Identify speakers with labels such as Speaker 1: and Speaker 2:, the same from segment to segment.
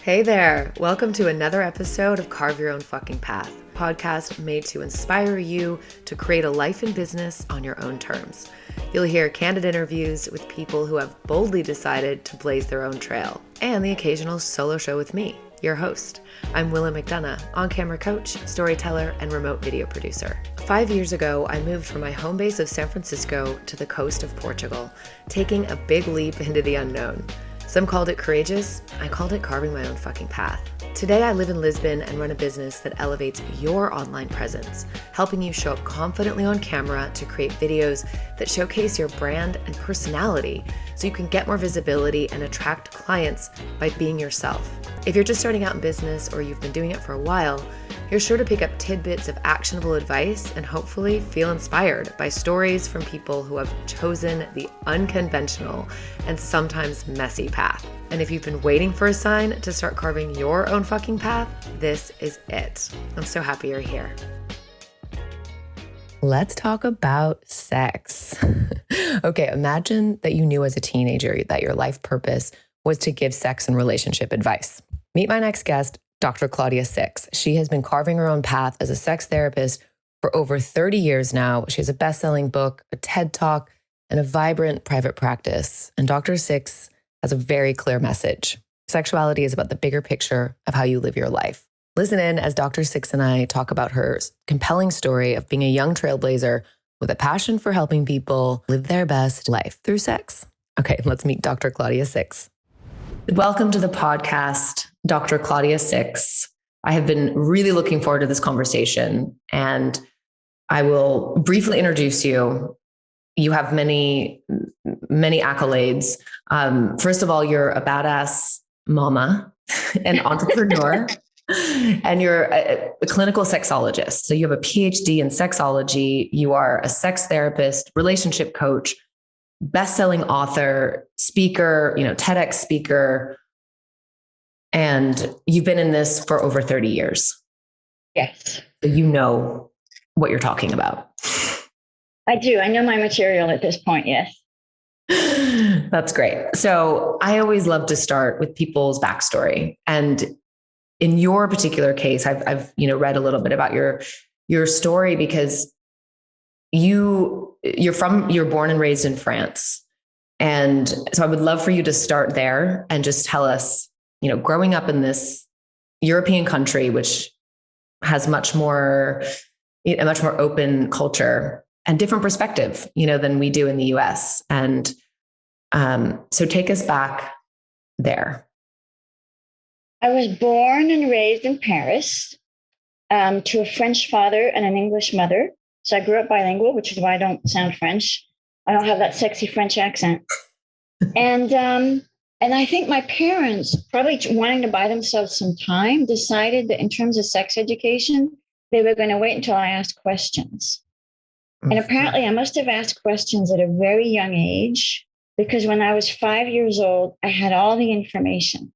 Speaker 1: Hey there, welcome to another episode of Carve Your Own Fucking Path, a podcast made to inspire you to create a life and business on your own terms. You'll hear candid interviews with people who have boldly decided to blaze their own trail, and the occasional solo show with me, your host. I'm Willa McDonough, on-camera coach, storyteller, and remote video producer. 5 years ago, I moved from my home base of San Francisco to the coast of Portugal, taking a big leap into the unknown. Some called it courageous, I called it carving my own fucking path. Today I live in Lisbon and run a business that elevates your online presence, helping you show up confidently on camera to create videos that showcase your brand and personality so you can get more visibility and attract clients by being yourself. If you're just starting out in business or you've been doing it for a while, you're sure to pick up tidbits of actionable advice and hopefully feel inspired by stories from people who have chosen the unconventional and sometimes messy path. And if you've been waiting for a sign to start carving your own fucking path, this is it. I'm so happy you're here. Let's talk about sex. Okay, imagine that you knew as a teenager that your life purpose was to give sex and relationship advice. Meet my next guest, Dr. Claudia Six. She has been carving her own path as a sex therapist for over 30 years now. She has a best-selling book, a TED Talk, and a vibrant private practice. And Dr. Six has a very clear message. Sexuality is about the bigger picture of how you live your life. Listen in as Dr. Six and I talk about her compelling story of being a young trailblazer with a passion for helping people live their best life through sex. Okay, let's meet Dr. Claudia Six. Welcome to the podcast, Dr. Claudia Six. I have been really looking forward to this conversation, and I will briefly introduce you. You have many accolades. First of all, you're a badass mama, an entrepreneur, and you're a clinical sexologist. So you have a PhD in sexology. You are a sex therapist, relationship coach, best-selling author, speaker, TEDx speaker, and you've been in this for over 30 years.
Speaker 2: Yes.
Speaker 1: So you know what you're talking about.
Speaker 2: I do. I know my material at this point, yes.
Speaker 1: That's great. So I always love to start with people's backstory. And in your particular case, I've read a little bit about your story because you're born and raised in France. And so I would love for you to start there and just tell us, growing up in this European country, which has a much more open culture and different perspective, than we do in the US. And so take us back there.
Speaker 2: I was born and raised in Paris to a French father and an English mother. So I grew up bilingual, which is why I don't sound French. I don't have that sexy French accent. And I think my parents, probably wanting to buy themselves some time, decided that in terms of sex education, they were going to wait until I asked questions. And apparently I must have asked questions at a very young age, because when I was 5 years old, I had all the information.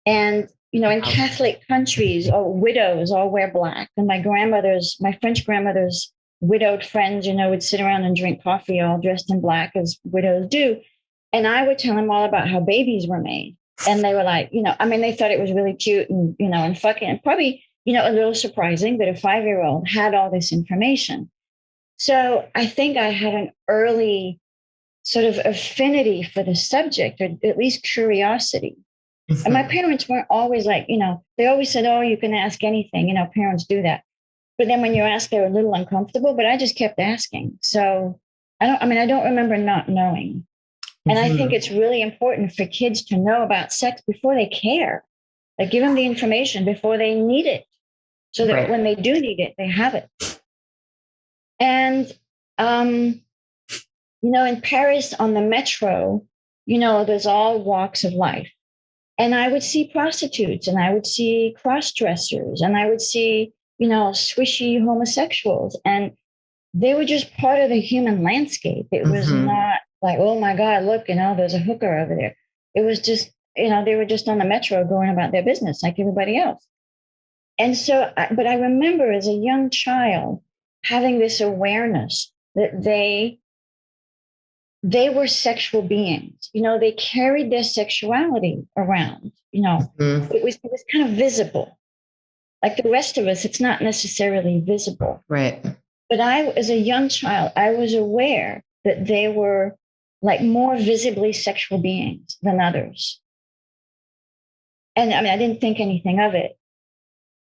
Speaker 2: And in Catholic countries, widows all wear black. And my French grandmother's widowed friends, would sit around and drink coffee all dressed in black as widows do. And I would tell them all about how babies were made. And they were like, they thought it was really cute and, and fucking, and probably, a little surprising that a 5-year-old had all this information. So I think I had an early sort of affinity for the subject, or at least curiosity. Mm-hmm. And my parents weren't always like, they always said, oh, you can ask anything. Parents do that. But then when you ask, they're a little uncomfortable, but I just kept asking. So I don't remember not knowing. Mm-hmm. And I think it's really important for kids to know about sex before they care. Like, give them the information before they need it, so that when they do need it, they have it. And, in Paris on the metro, there's all walks of life. And I would see prostitutes, and I would see cross-dressers, and I would see, swishy homosexuals. And they were just part of the human landscape. It was not like, oh my God, look, there's a hooker over there. It was just, they were just on the metro going about their business like everybody else. And so, but I remember as a young child having this awareness that they were sexual beings. They carried their sexuality around. it was kind of visible. Like the rest of us, it's not necessarily visible.
Speaker 1: Right.
Speaker 2: But as a young child, I was aware that they were like more visibly sexual beings than others. And I mean, I didn't think anything of it.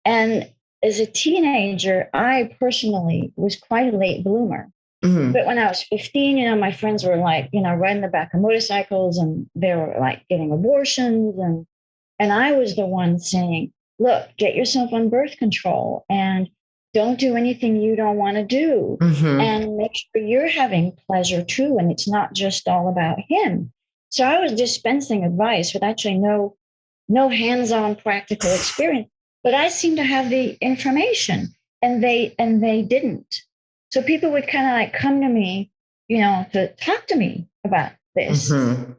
Speaker 2: And as a teenager, I personally was quite a late bloomer. Mm-hmm. But when I was 15, my friends were like, riding the back of motorcycles, and they were like getting abortions. And I was the one saying, look, get yourself on birth control and don't do anything you don't want to do. Mm-hmm. And make sure you're having pleasure too. And it's not just all about him. So I was dispensing advice with actually no hands-on practical experience, but I seemed to have the information, and they didn't. So people would kind of like come to me, to talk to me about this. Mm-hmm.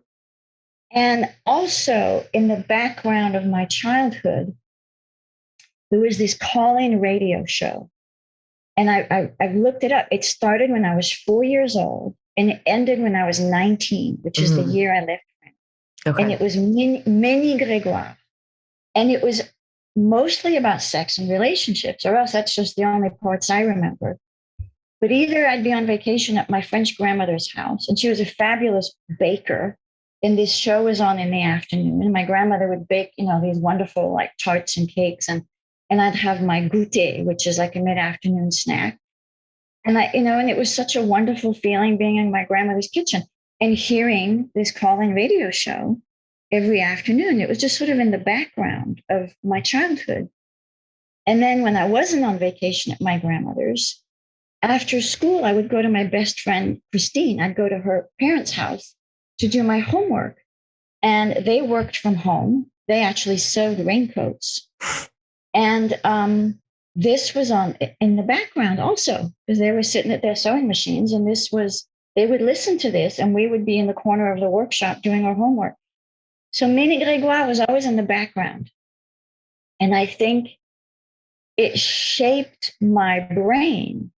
Speaker 2: And also in the background of my childhood, there was this call-in radio show. And I looked it up. It started when I was 4 years old and it ended when I was 19, which is the year I left. Okay. And it was Mini Grégoire. And it was mostly about sex and relationships, or else that's just the only parts I remember. But either I'd be on vacation at my French grandmother's house, and she was a fabulous baker, and this show was on in the afternoon, and my grandmother would bake, these wonderful like tarts and cakes, and I'd have my goûter, which is like a mid-afternoon snack. And and it was such a wonderful feeling being in my grandmother's kitchen and hearing this call-in radio show every afternoon. It was just sort of in the background of my childhood. And then when I wasn't on vacation at my grandmother's, after school, I would go to my best friend, Christine. I'd go to her parents' house to do my homework. And they worked from home. They actually sewed raincoats. And this was on in the background also, because they were sitting at their sewing machines. And they would listen to this, and we would be in the corner of the workshop doing our homework. So Mini Grégoire was always in the background. And I think it shaped my brain,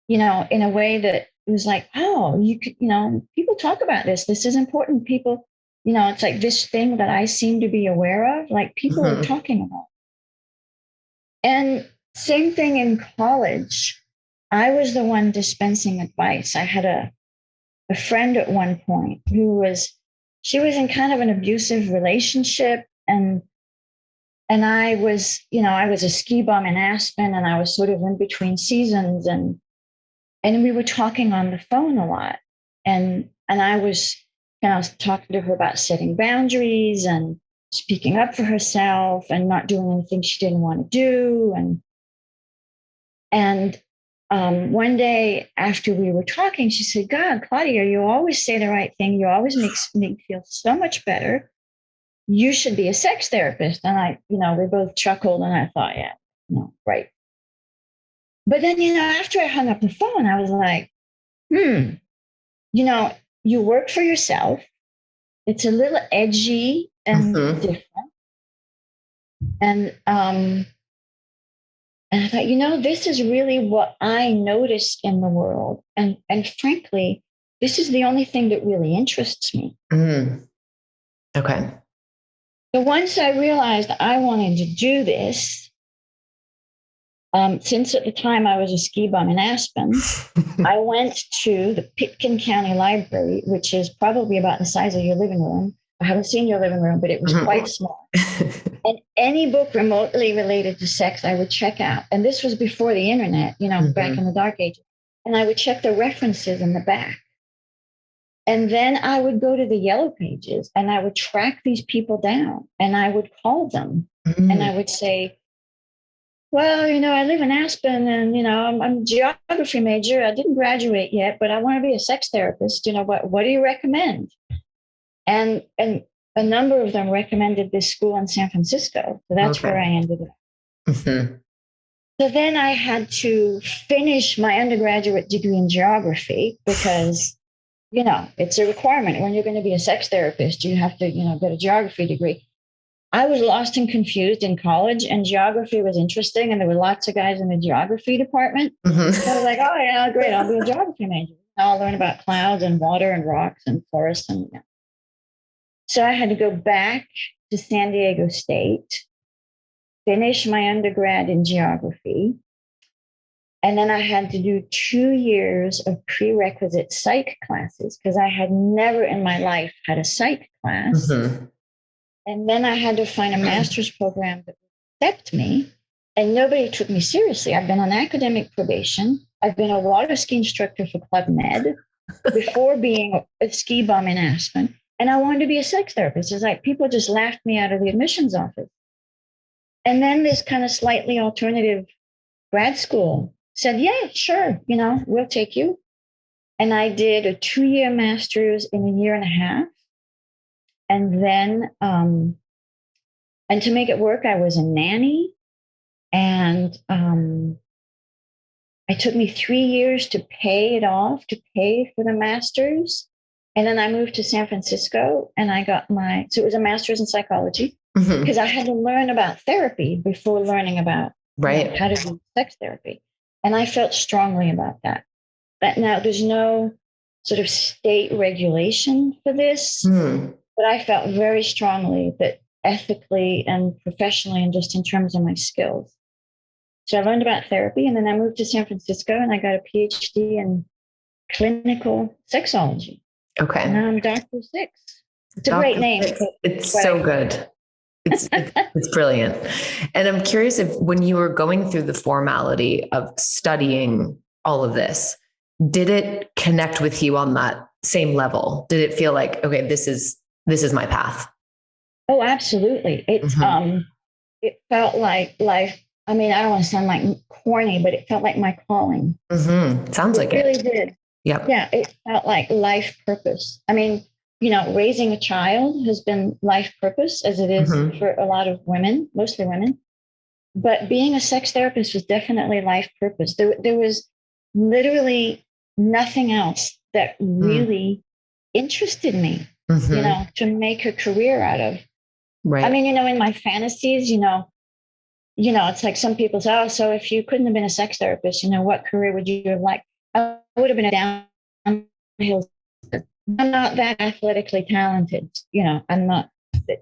Speaker 2: in a way that was like, oh, you could, people talk about this. This is important. People, it's like this thing that I seem to be aware of, like people are talking about. And same thing in college. I was the one dispensing advice. I had a friend at one point she was in kind of an abusive relationship, and I was, I was a ski bum in Aspen, and I was sort of in between seasons, and we were talking on the phone a lot, and I was talking to her about setting boundaries and speaking up for herself and not doing anything she didn't want to do, and one day after we were talking, she said, God, Claudia, you always say the right thing. You always make me feel so much better. You should be a sex therapist. And we both chuckled, and I thought, yeah, right. But then, after I hung up the phone, I was like, you work for yourself. It's a little edgy and different. And I thought, this is really what I noticed in the world. And frankly, this is the only thing that really interests me. Mm.
Speaker 1: Okay.
Speaker 2: So once I realized I wanted to do this, since at the time I was a ski bum in Aspen, I went to the Pitkin County Library, which is probably about the size of your living room. I haven't seen your living room, but it was quite small. And any book remotely related to sex, I would check out. And this was before the internet, back in the dark ages. And I would check the references in the back. And then I would go to the yellow pages, and I would track these people down, and I would call them. And I would say, well, I live in Aspen, and, I'm a geography major. I didn't graduate yet, but I want to be a sex therapist. What do you recommend? And a number of them recommended this school in San Francisco. So that's where I ended up. Mm-hmm. So then I had to finish my undergraduate degree in geography because, it's a requirement. When you're going to be a sex therapist, you have to, get a geography degree. I was lost and confused in college, and geography was interesting. And there were lots of guys in the geography department. Mm-hmm. So I was like, oh, yeah, great. I'll be a geography major. I'll learn about clouds and water and rocks and forests and So I had to go back to San Diego State, finished my undergrad in geography. And then I had to do 2 years of prerequisite psych classes because I had never in my life had a psych class.
Speaker 1: Mm-hmm.
Speaker 2: And then I had to find a master's program that would accept me. And nobody took me seriously. I've been on academic probation. I've been a water ski instructor for Club Med before being a ski bum in Aspen. And I wanted to be a sex therapist. It's like people just laughed me out of the admissions office. And then this kind of slightly alternative grad school said, yeah, sure, we'll take you. And I did a 2-year master's in a year and a half. And then, and to make it work, I was a nanny. And it took me 3 years to pay it off, to pay for the master's. And then I moved to San Francisco and I got so it was a master's in psychology because I had to learn about therapy before learning about how to do sex therapy. And I felt strongly about that. But now there's no sort of state regulation for this, but I felt very strongly that ethically and professionally and just in terms of my skills. So I learned about therapy and then I moved to San Francisco and I got a PhD in clinical sexology.
Speaker 1: Okay.
Speaker 2: And I'm Dr. Six. It's a great name.
Speaker 1: It's so good. It's brilliant. And I'm curious if when you were going through the formality of studying all of this, did it connect with you on that same level? Did it feel like, okay, this is my path?
Speaker 2: Oh, absolutely. It felt like life. I mean, I don't want to sound like corny, but it felt like my calling.
Speaker 1: Sounds like it.
Speaker 2: Really did.
Speaker 1: Yep.
Speaker 2: Yeah. It felt like life purpose. I mean, raising a child has been life purpose as it is for a lot of women, mostly women. But being a sex therapist was definitely life purpose. There was literally nothing else that really interested me, to make a career out of.
Speaker 1: Right.
Speaker 2: I mean, in my fantasies, it's like some people say, oh, so if you couldn't have been a sex therapist, what career would you have liked? I would have been a downhill. I'm not that athletically talented. I'm not,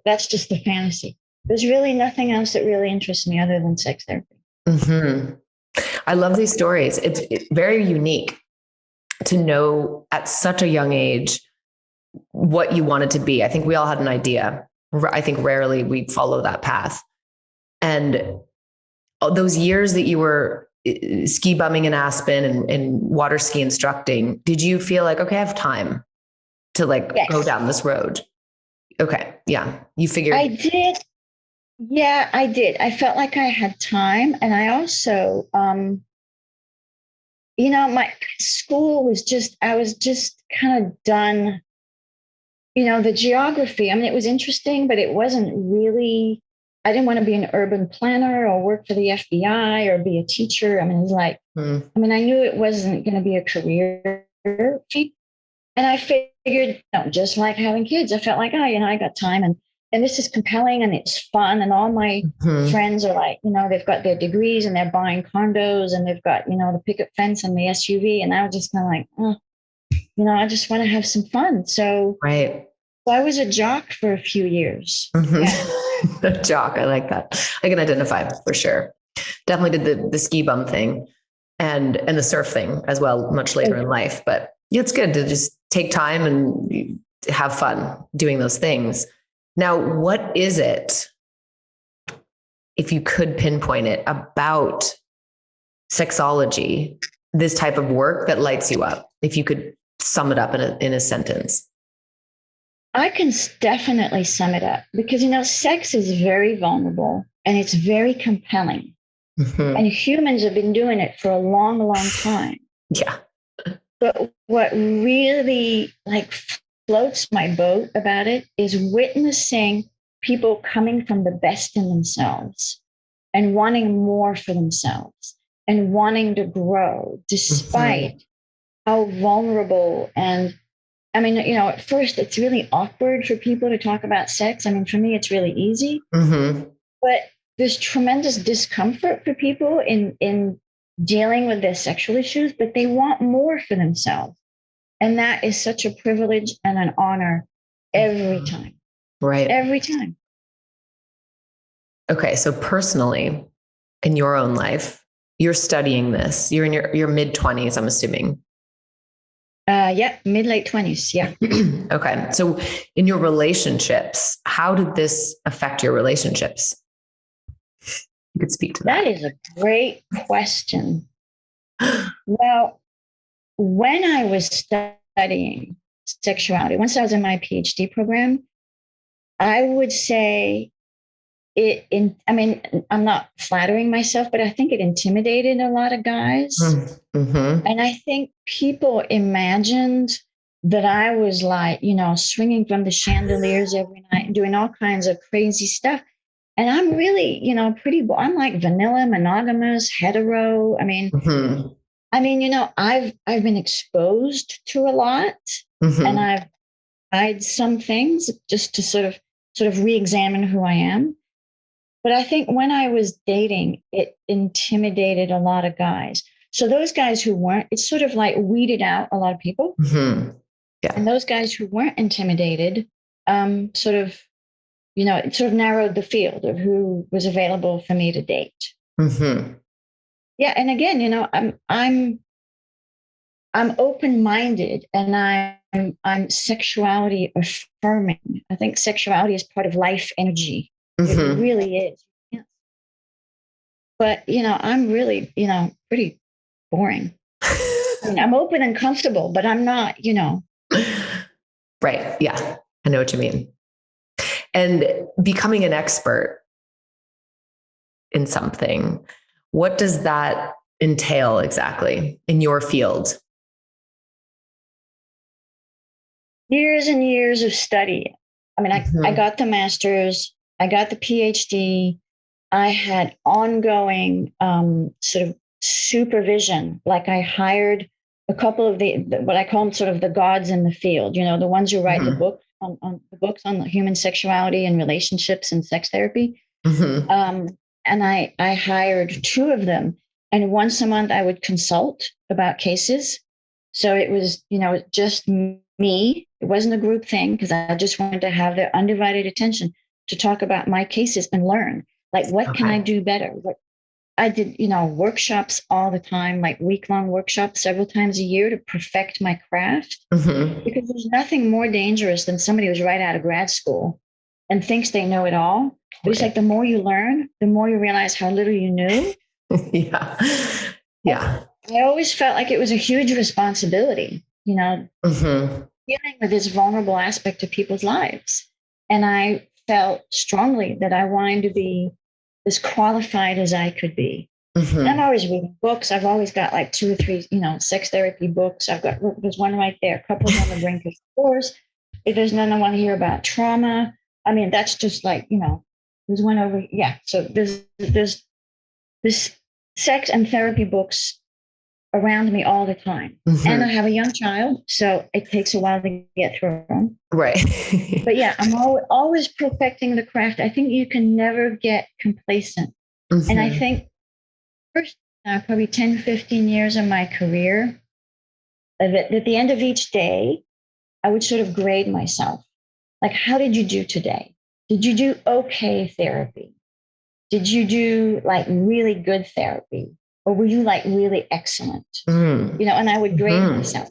Speaker 2: that's just the fantasy. There's really nothing else that really interests me other than sex therapy.
Speaker 1: I love these stories. It's very unique to know at such a young age what you wanted to be. I think we all had an idea. I think rarely we follow that path. And those years that you were ski bumming in Aspen and water ski instructing, did you feel like, okay, I have time to go down this road? Okay. Yeah. You figured.
Speaker 2: I did. Yeah, I did. I felt like I had time. And I also, my school was I was just kind of done. The geography, I mean, it was interesting, but it wasn't really, I didn't want to be an urban planner or work for the FBI or be a teacher. I mean, it was like, I knew it wasn't going to be a career. And I figured, just like having kids, I felt like, I got time and this is compelling and it's fun. And all my friends are like, they've got their degrees and they're buying condos and they've got, the picket fence and the SUV. And I was just kind of like, I just want to have some fun. So I was a jock for a few years.
Speaker 1: A jock. I like that. I can identify for sure. Definitely did the ski bum thing and the surf thing as well, much later in life. But yeah, it's good to just take time and have fun doing those things. Now, what is it, if you could pinpoint it, about sexology, this type of work that lights you up? If you could sum it up in a sentence.
Speaker 2: I can definitely sum it up because, sex is very vulnerable and it's very compelling. And humans have been doing it for a long, long time.
Speaker 1: Yeah.
Speaker 2: But what really floats my boat about it is witnessing people coming from the best in themselves and wanting more for themselves and wanting to grow despite how vulnerable. And I mean, at first it's really awkward for people to talk about sex. I mean, for me, it's really easy, but there's tremendous discomfort for people in dealing with their sexual issues, but they want more for themselves. And that is such a privilege and an honor every time.
Speaker 1: Right.
Speaker 2: Every time.
Speaker 1: Okay. So personally, in your own life, you're studying this. You're in your mid-20s, I'm assuming.
Speaker 2: Yeah, mid-late 20s. Yeah.
Speaker 1: Okay. So in your relationships, how did this affect your relationships? You could speak to
Speaker 2: That
Speaker 1: that.
Speaker 2: is a great question. Well, when I was studying sexuality, once I was in my PhD program, I would say I mean, I'm not flattering myself, but I think it intimidated a lot of guys.
Speaker 1: Mm-hmm.
Speaker 2: And I think people imagined that I was like, swinging from the chandeliers every night and doing all kinds of crazy stuff. And I'm really, I'm like vanilla, monogamous, hetero.
Speaker 1: Mm-hmm.
Speaker 2: I've been exposed to a lot, and
Speaker 1: Mm-hmm.
Speaker 2: I've tried some things just to sort of re-examine who I am. But I think when I was dating, it intimidated a lot of guys. So those guys who weren't, it sort of like weeded out a lot of people.
Speaker 1: Mm-hmm. Yeah.
Speaker 2: And those guys who weren't intimidated, sort of, it sort of narrowed the field of who was available for me to date.
Speaker 1: Mm-hmm.
Speaker 2: Yeah, and again, I'm open-minded, and I'm sexuality affirming. I think sexuality is part of life energy. It
Speaker 1: Mm-hmm.
Speaker 2: really is. But I'm really, pretty boring. I mean, I'm open and comfortable, but I'm not.
Speaker 1: Right. Yeah. I know what you mean. And becoming an expert in something, what does that entail exactly in your field?
Speaker 2: Years and years of study. I mean, I
Speaker 1: Mm-hmm.
Speaker 2: got the master's, I got the PhD, I had ongoing sort of supervision. Like I hired a couple of what I call them sort of the gods in the field, the ones who write the
Speaker 1: Mm-hmm.
Speaker 2: book on the books on human sexuality and relationships and sex therapy.
Speaker 1: Mm-hmm.
Speaker 2: And I hired two of them. And once a month, I would consult about cases. So it was, just me. It wasn't a group thing because I just wanted to have their undivided attention to talk about my cases and learn. Like, what can I
Speaker 1: Okay.
Speaker 2: do better? What I did, workshops all the time, like week-long workshops several times a year to perfect my craft.
Speaker 1: Mm-hmm.
Speaker 2: Because there's nothing more dangerous than somebody who's right out of grad school and thinks they know it all. But it's like
Speaker 1: Right.
Speaker 2: the more you learn, the more you realize how little you knew.
Speaker 1: Yeah.
Speaker 2: And
Speaker 1: Yeah.
Speaker 2: I always felt like it was a huge responsibility,
Speaker 1: Mm-hmm.
Speaker 2: dealing with this vulnerable aspect of people's lives. And I felt strongly that I wanted to be as qualified as I could be. And I'm
Speaker 1: Mm-hmm.
Speaker 2: always reading books. I've always got like two or three, sex therapy books. There's one right there, Couples on the Brink of Divorce. If there's none I want to hear about trauma. I mean, that's just like, there's one over. Yeah. So there's this sex and therapy books around me all the time. And I
Speaker 1: Mm-hmm.
Speaker 2: have a young child, so it takes a while to get through them.
Speaker 1: Right.
Speaker 2: But yeah, I'm always perfecting the craft. I think you can never get complacent. And I
Speaker 1: Mm-hmm.
Speaker 2: think first, probably 10, 15 years of my career, at the end of each day, I would sort of grade myself. Like, how did you do today? Did you do okay therapy? Did you do like really good therapy? Or were you like really excellent? And I would grade
Speaker 1: Mm-hmm.
Speaker 2: myself.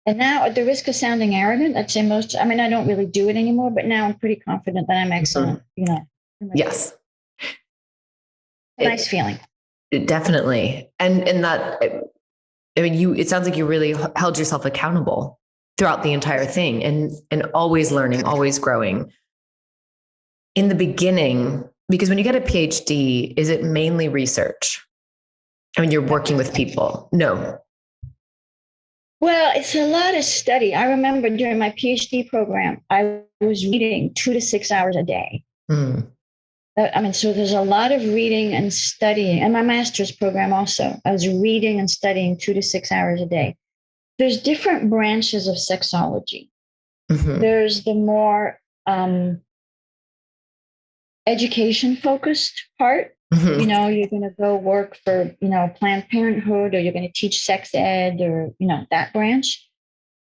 Speaker 2: And now, at the risk of sounding arrogant, I'd say I don't really do it anymore, but now I'm pretty confident that I'm
Speaker 1: Mm-hmm.
Speaker 2: excellent.
Speaker 1: Yes.
Speaker 2: A nice feeling.
Speaker 1: Definitely. And that, I mean, it sounds like you really held yourself accountable throughout the entire thing and always learning, always growing. In the beginning, because when you get a PhD, is it mainly research? I mean, you're working with people. No.
Speaker 2: Well, it's a lot of study. I remember during my PhD program, I was reading 2 to 6 hours a day.
Speaker 1: Mm.
Speaker 2: So there's a lot of reading and studying, and my master's program also. I was reading and studying 2 to 6 hours a day. There's different branches of sexology.
Speaker 1: Mm-hmm.
Speaker 2: There's the more education focused part.
Speaker 1: Mm-hmm.
Speaker 2: You're going to go work for, Planned Parenthood, or you're going to teach sex ed, or, that branch.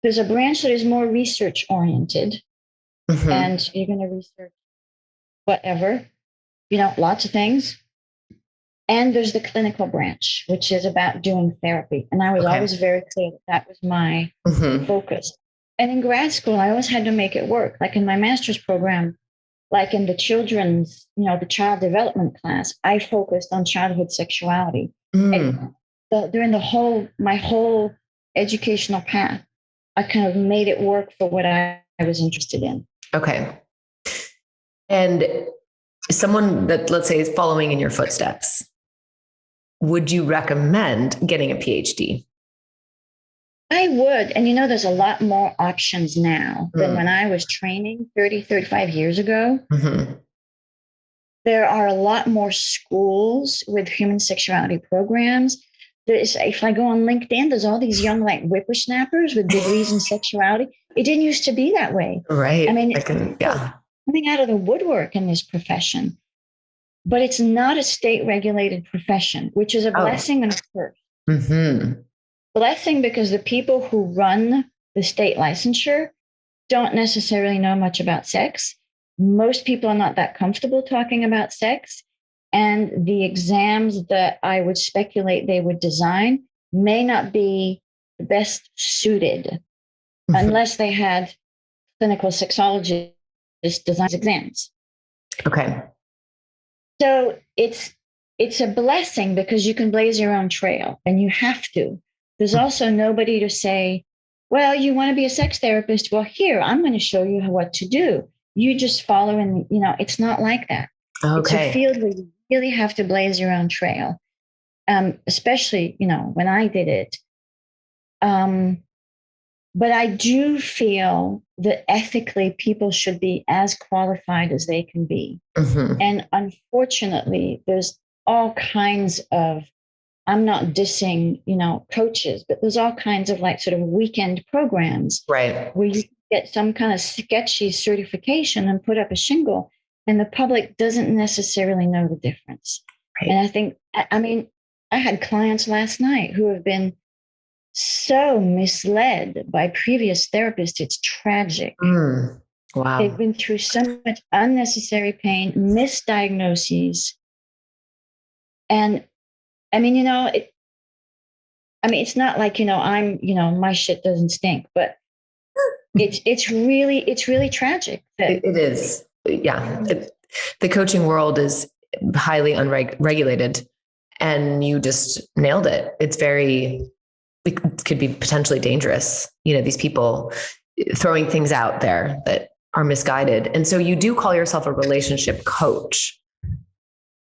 Speaker 2: There's a branch that is more research oriented,
Speaker 1: Mm-hmm.
Speaker 2: and you're going to research whatever. lots of things. And there's the clinical branch, which is about doing therapy. And I was always very clear that was my focus. And in grad school, I always had to make it work. Like in my master's program, like in the children's, the child development class, I focused on childhood sexuality. And during my whole educational path, I kind of made it work for what I was interested in.
Speaker 1: Okay. And someone that, let's say, is following in your footsteps, would you recommend getting a PhD?
Speaker 2: I would. And there's a lot more options now than when I was training 35 years ago. There are a lot more schools with human sexuality programs. If I go on LinkedIn, there's all these young whippersnappers with degrees in sexuality. It didn't used to be that way.
Speaker 1: Right.
Speaker 2: I mean, coming out of the woodwork in this profession. But it's not a state-regulated profession, which is a blessing and a curse. Blessing because the people who run the state licensure don't necessarily know much about sex. Most people are not that comfortable talking about sex. And the exams that I would speculate they would design may not be the best suited unless they had clinical sexologists design exams.
Speaker 1: Okay.
Speaker 2: So it's a blessing because you can blaze your own trail and you have to. There's also nobody to say, well, you want to be a sex therapist? Well, here, I'm going to show you what to do. You just follow and, it's not like that.
Speaker 1: Okay.
Speaker 2: It's a field where you really have to blaze your own trail, especially, when I did it. But I do feel that ethically people should be as qualified as they can be. And unfortunately, there's all kinds of, I'm not dissing, coaches, but there's all kinds of sort of weekend programs where you get some kind of sketchy certification and put up a shingle and the public doesn't necessarily know the difference. And I think, I had clients last night who have been so misled by previous therapists. It's tragic.
Speaker 1: Wow.
Speaker 2: They've been through so much unnecessary pain, misdiagnoses. And it's not like, my shit doesn't stink, but it's really tragic.
Speaker 1: It is. Yeah. The coaching world is highly unregulated and you just nailed it. It could be potentially dangerous. These people throwing things out there that are misguided. And so you do call yourself a relationship coach.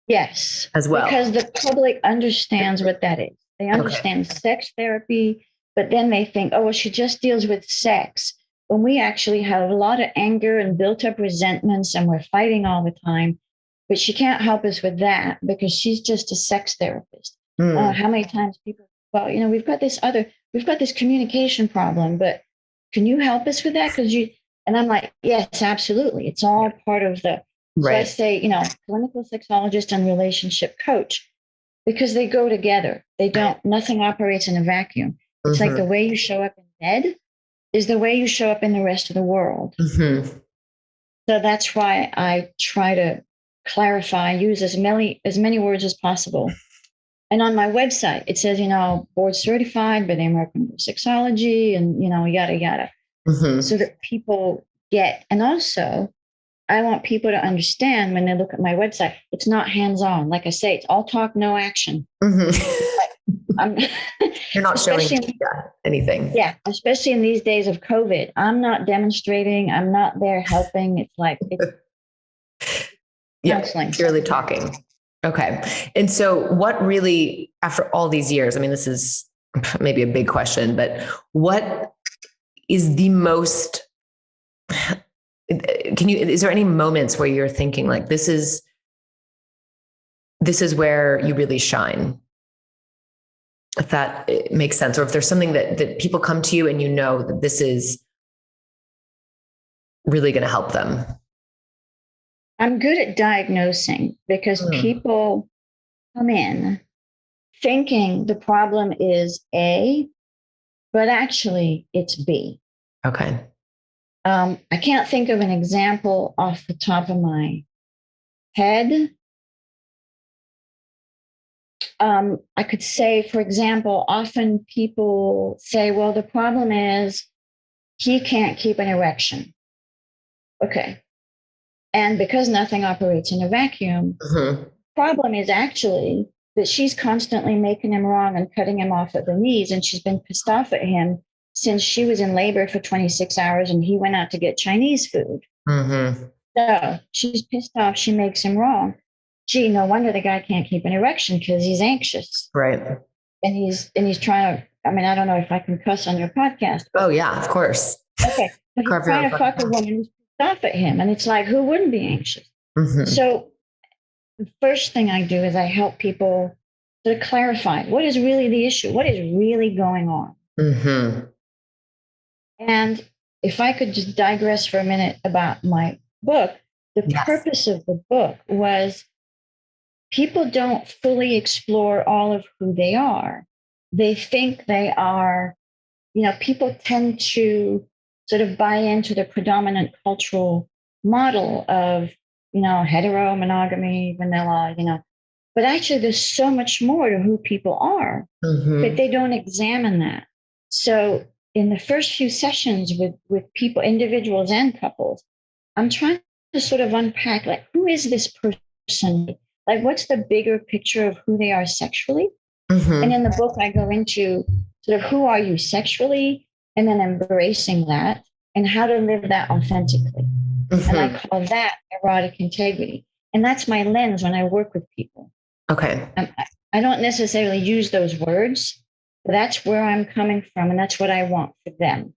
Speaker 2: Yes.
Speaker 1: As well.
Speaker 2: Because the public understands what that is. They understand sex therapy, but then they think, oh, well, she just deals with sex. When we actually have a lot of anger and built up resentments and we're fighting all the time, but she can't help us with that because she's just a sex therapist. How many times people, well, we've got this communication problem, but can you help us with that? And I'm like, yes, absolutely. It's all part of the, so I say, clinical sexologist and relationship coach, because they go together. Nothing operates in a vacuum. It's like the way you show up in bed is the way you show up in the rest of the world. So that's why I try to clarify, use as many words as possible. And on my website, it says, board certified by the American Sexology and, yada, yada. So that people get, and also I want people to understand when they look at my website, it's not hands-on. Like I say, it's all talk, no action.
Speaker 1: You're not showing anything.
Speaker 2: Yeah, especially in these days of COVID. I'm not demonstrating. I'm not there helping. It's counseling.
Speaker 1: Purely talking. Okay. And so what really, after all these years, this is maybe a big question, but what is the most, is there any moments where you're thinking this is where you really shine? If that makes sense, or if there's something that people come to you and that this is really going to help them.
Speaker 2: I'm good at diagnosing because people come in thinking the problem is A, but actually it's B.
Speaker 1: Okay.
Speaker 2: I can't think of an example off the top of my head, I could say, for example, often people say, well, the problem is he can't keep an erection. Okay. And because nothing operates in a vacuum, problem is actually that she's constantly making him wrong and cutting him off at the knees. And she's been pissed off at him since she was in labor for 26 hours and he went out to get Chinese food. So she's pissed off. She makes him wrong. Gee, no wonder the guy can't keep an erection because he's anxious.
Speaker 1: Right.
Speaker 2: And he's trying to, I mean, I don't know if I can cuss on your podcast.
Speaker 1: Oh yeah, of course.
Speaker 2: Okay. But he's trying to fuck a woman who's pissed off at him. And it's like, who wouldn't be anxious? So the first thing I do is I help people to clarify what is really the issue, what is really going on. And if I could just digress for a minute about my book, the purpose of the book was people don't fully explore all of who they are. They think they are, people tend to sort of buy into the predominant cultural model of, hetero, monogamy, vanilla, but actually there's so much more to who people are, but they don't examine that. So in the first few sessions with people, individuals and couples, I'm trying to sort of unpack, like, who is this person? Like, what's the bigger picture of who they are sexually? And in the book, I go into sort of who are you sexually, and then embracing that and how to live that authentically. And I call that erotic integrity. And that's my lens when I work with people.
Speaker 1: Okay.
Speaker 2: I don't necessarily use those words, but that's where I'm coming from. And that's what I want for them.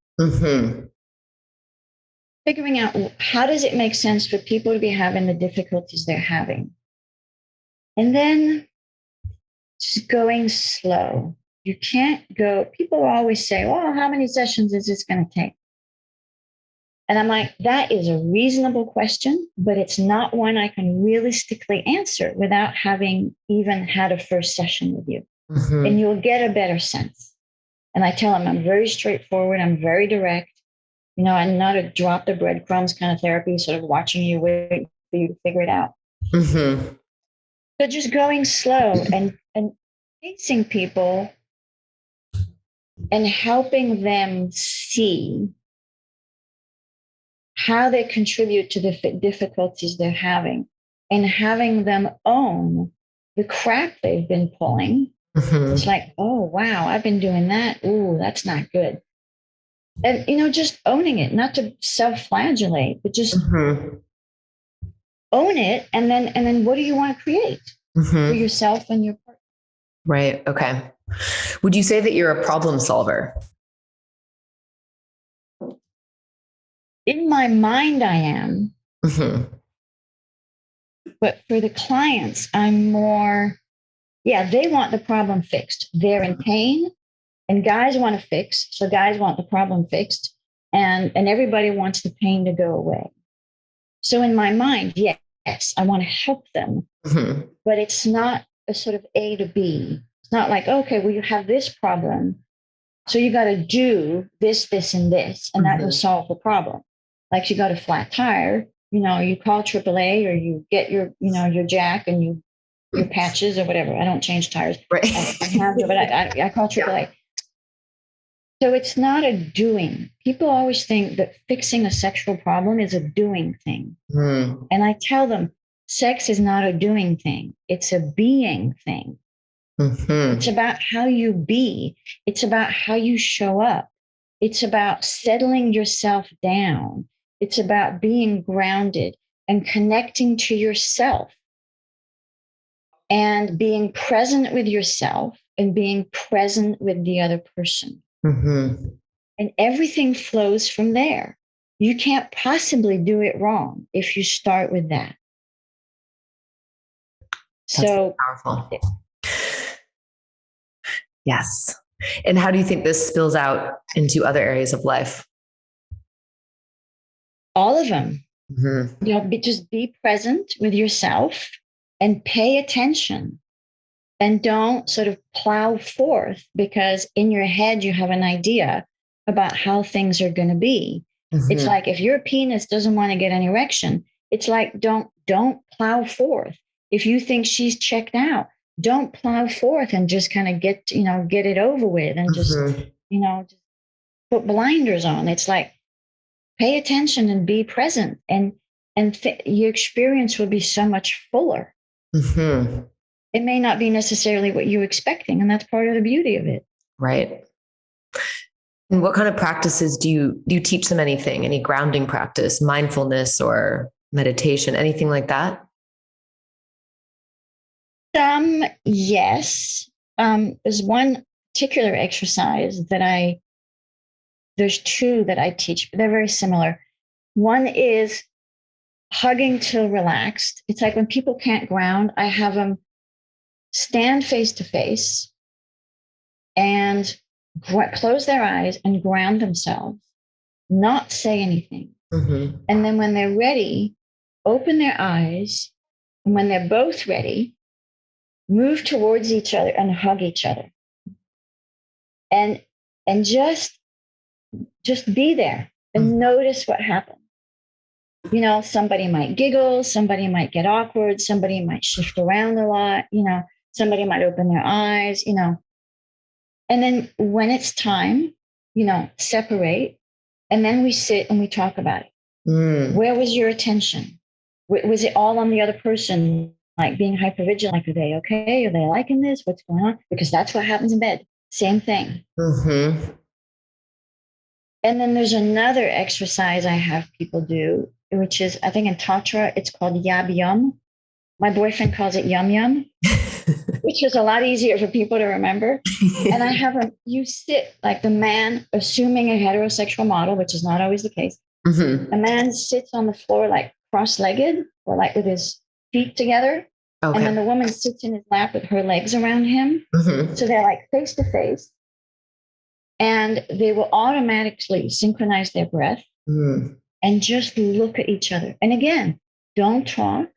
Speaker 2: Figuring out, how does it make sense for people to be having the difficulties they're having? And then just going slow. You can't go, people always say, well, how many sessions is this going to take? And I'm like, that is a reasonable question, but it's not one I can realistically answer without having even had a first session with you. And you'll get a better sense. And I tell them I'm very straightforward. I'm very direct. I'm not a drop the breadcrumbs kind of therapy, sort of watching you, waiting for you to figure it out. So just going slow and facing people and helping them see how they contribute to the difficulties they're having, and having them own the crap they've been pulling. It's like, oh, wow, I've been doing that. Ooh, that's not good. And, just owning it, not to self-flagellate, but just own it. And then what do you want to create for yourself and your partner?
Speaker 1: Right. Okay. Would you say that you're a problem solver?
Speaker 2: In my mind, I am. But for the clients, I'm more, they want the problem fixed. They're in pain, and guys want to fix. So guys want the problem fixed, and everybody wants the pain to go away. So in my mind, yes, I want to help them, but it's not a sort of A to B. It's not like, okay, well, you have this problem, so you got to do this, this, and this, and that will solve the problem. Like, you got a flat tire, you call AAA, or you get your, your jack and your patches or whatever. I don't change tires.
Speaker 1: Right.
Speaker 2: I have to, but I call AAA. So it's not a doing. People always think that fixing a sexual problem is a doing thing. And I tell them, sex is not a doing thing. It's a being thing. It's about how you be. It's about how you show up. It's about settling yourself down. It's about being grounded and connecting to yourself and being present with yourself and being present with the other person. And everything flows from there. You can't possibly do it wrong if you start with that.
Speaker 1: That's
Speaker 2: so
Speaker 1: powerful. Yes. And how do you think this spills out into other areas of life?
Speaker 2: All of them. Just be present with yourself and pay attention, and don't sort of plow forth because in your head you have an idea about how things are going to be. It's like, if your penis doesn't want to get an erection, it's like, don't plow forth. If you think she's checked out, don't plow forth and just kind of get it over with and just, just put blinders on. It's like, pay attention and be present, and your experience will be so much fuller. It may not be necessarily what you're expecting, and that's part of the beauty of it.
Speaker 1: Right. And what kind of practices do you teach them? Anything, any grounding practice, mindfulness or meditation, anything like that?
Speaker 2: Yes. There's one particular exercise there's two that I teach, but they're very similar. One is hugging till relaxed. It's like when people can't ground, I have them stand face to face and close their eyes and ground themselves, not say anything. And then when they're ready, open their eyes. And when they're both ready, move towards each other and hug each other. And just be there and notice what happens. Somebody might giggle, somebody might get awkward, somebody might shift around a lot, somebody might open their eyes, And then when it's time, separate. And then we sit and we talk about it. Where was your attention? Was it all on the other person, like being hypervigilant? Like, are they okay? Are they liking this? What's going on? Because that's what happens in bed. Same thing. And then there's another exercise I have people do, which is, I think in Tantra, it's called Yab Yum. My boyfriend calls it Yum Yum, which is a lot easier for people to remember. And I have you sit like the man, assuming a heterosexual model, which is not always the case. A man sits on the floor like cross-legged or like with his feet together. Okay. And then the woman sits in his lap with her legs around him. So they're like face to face. And they will automatically synchronize their breath and just look at each other. And again, don't talk.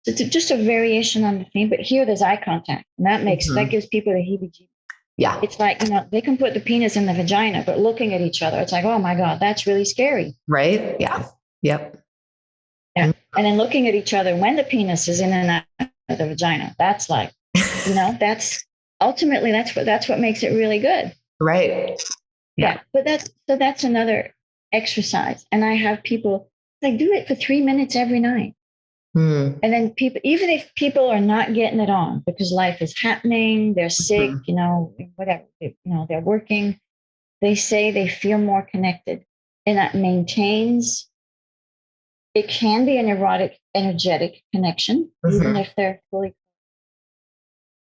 Speaker 2: It's just a variation on the theme, but here there's eye contact. And that gives people the heebie-jeebies. Yeah. It's like, they can put the penis in the vagina, but looking at each other, it's like, oh my God, that's really scary. Right? Yeah. Yep. Yeah. And then looking at each other when the penis is in and out of the vagina, that's like, that's ultimately that's what makes it really good. Right. Yeah. But that's another exercise. And I have people like do it for 3 minutes every night. And then people, even if people are not getting it on because life is happening, they're sick, whatever, they're working, they say they feel more connected. And that maintains, it can be an erotic, energetic connection, even if they're fully.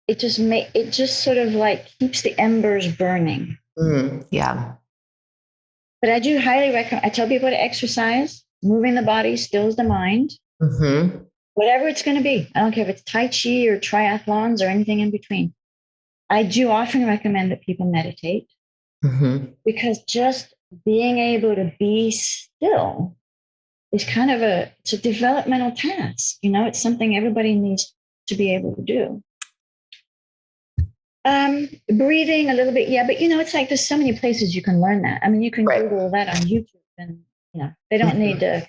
Speaker 2: It just sort of like keeps the embers burning. Yeah. But I do highly recommend, I tell people to exercise. Moving the body stills the mind. Whatever it's going to be. I don't care if it's Tai Chi or triathlons or anything in between. I do often recommend that people meditate because just being able to be still is kind of it's a developmental task. It's something everybody needs to be able to do. Breathing a little bit. Yeah. But it's like, there's so many places you can learn that. I mean, you can Google that on YouTube and, they don't need a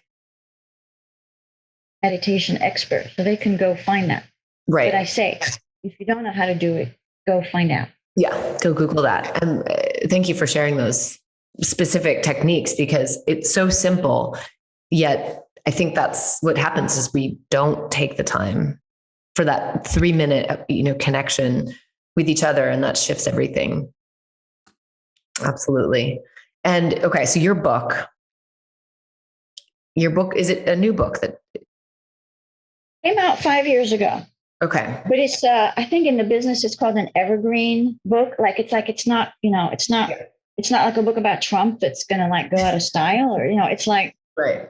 Speaker 2: meditation expert, so they can go find that. Right. But I say, if you don't know how to do it, go find out. Yeah. Go Google that. And thank you for sharing those specific techniques because it's so simple, yet I think that's what happens is we don't take the time for that 3 minute, connection with each other. And that shifts everything. Absolutely. And okay. So your book, is it a new book that came out 5 years ago? Okay. But it's, I think in the business, it's called an evergreen book. It's not like a book about Trump that's going to like go out of style or, it's like, right.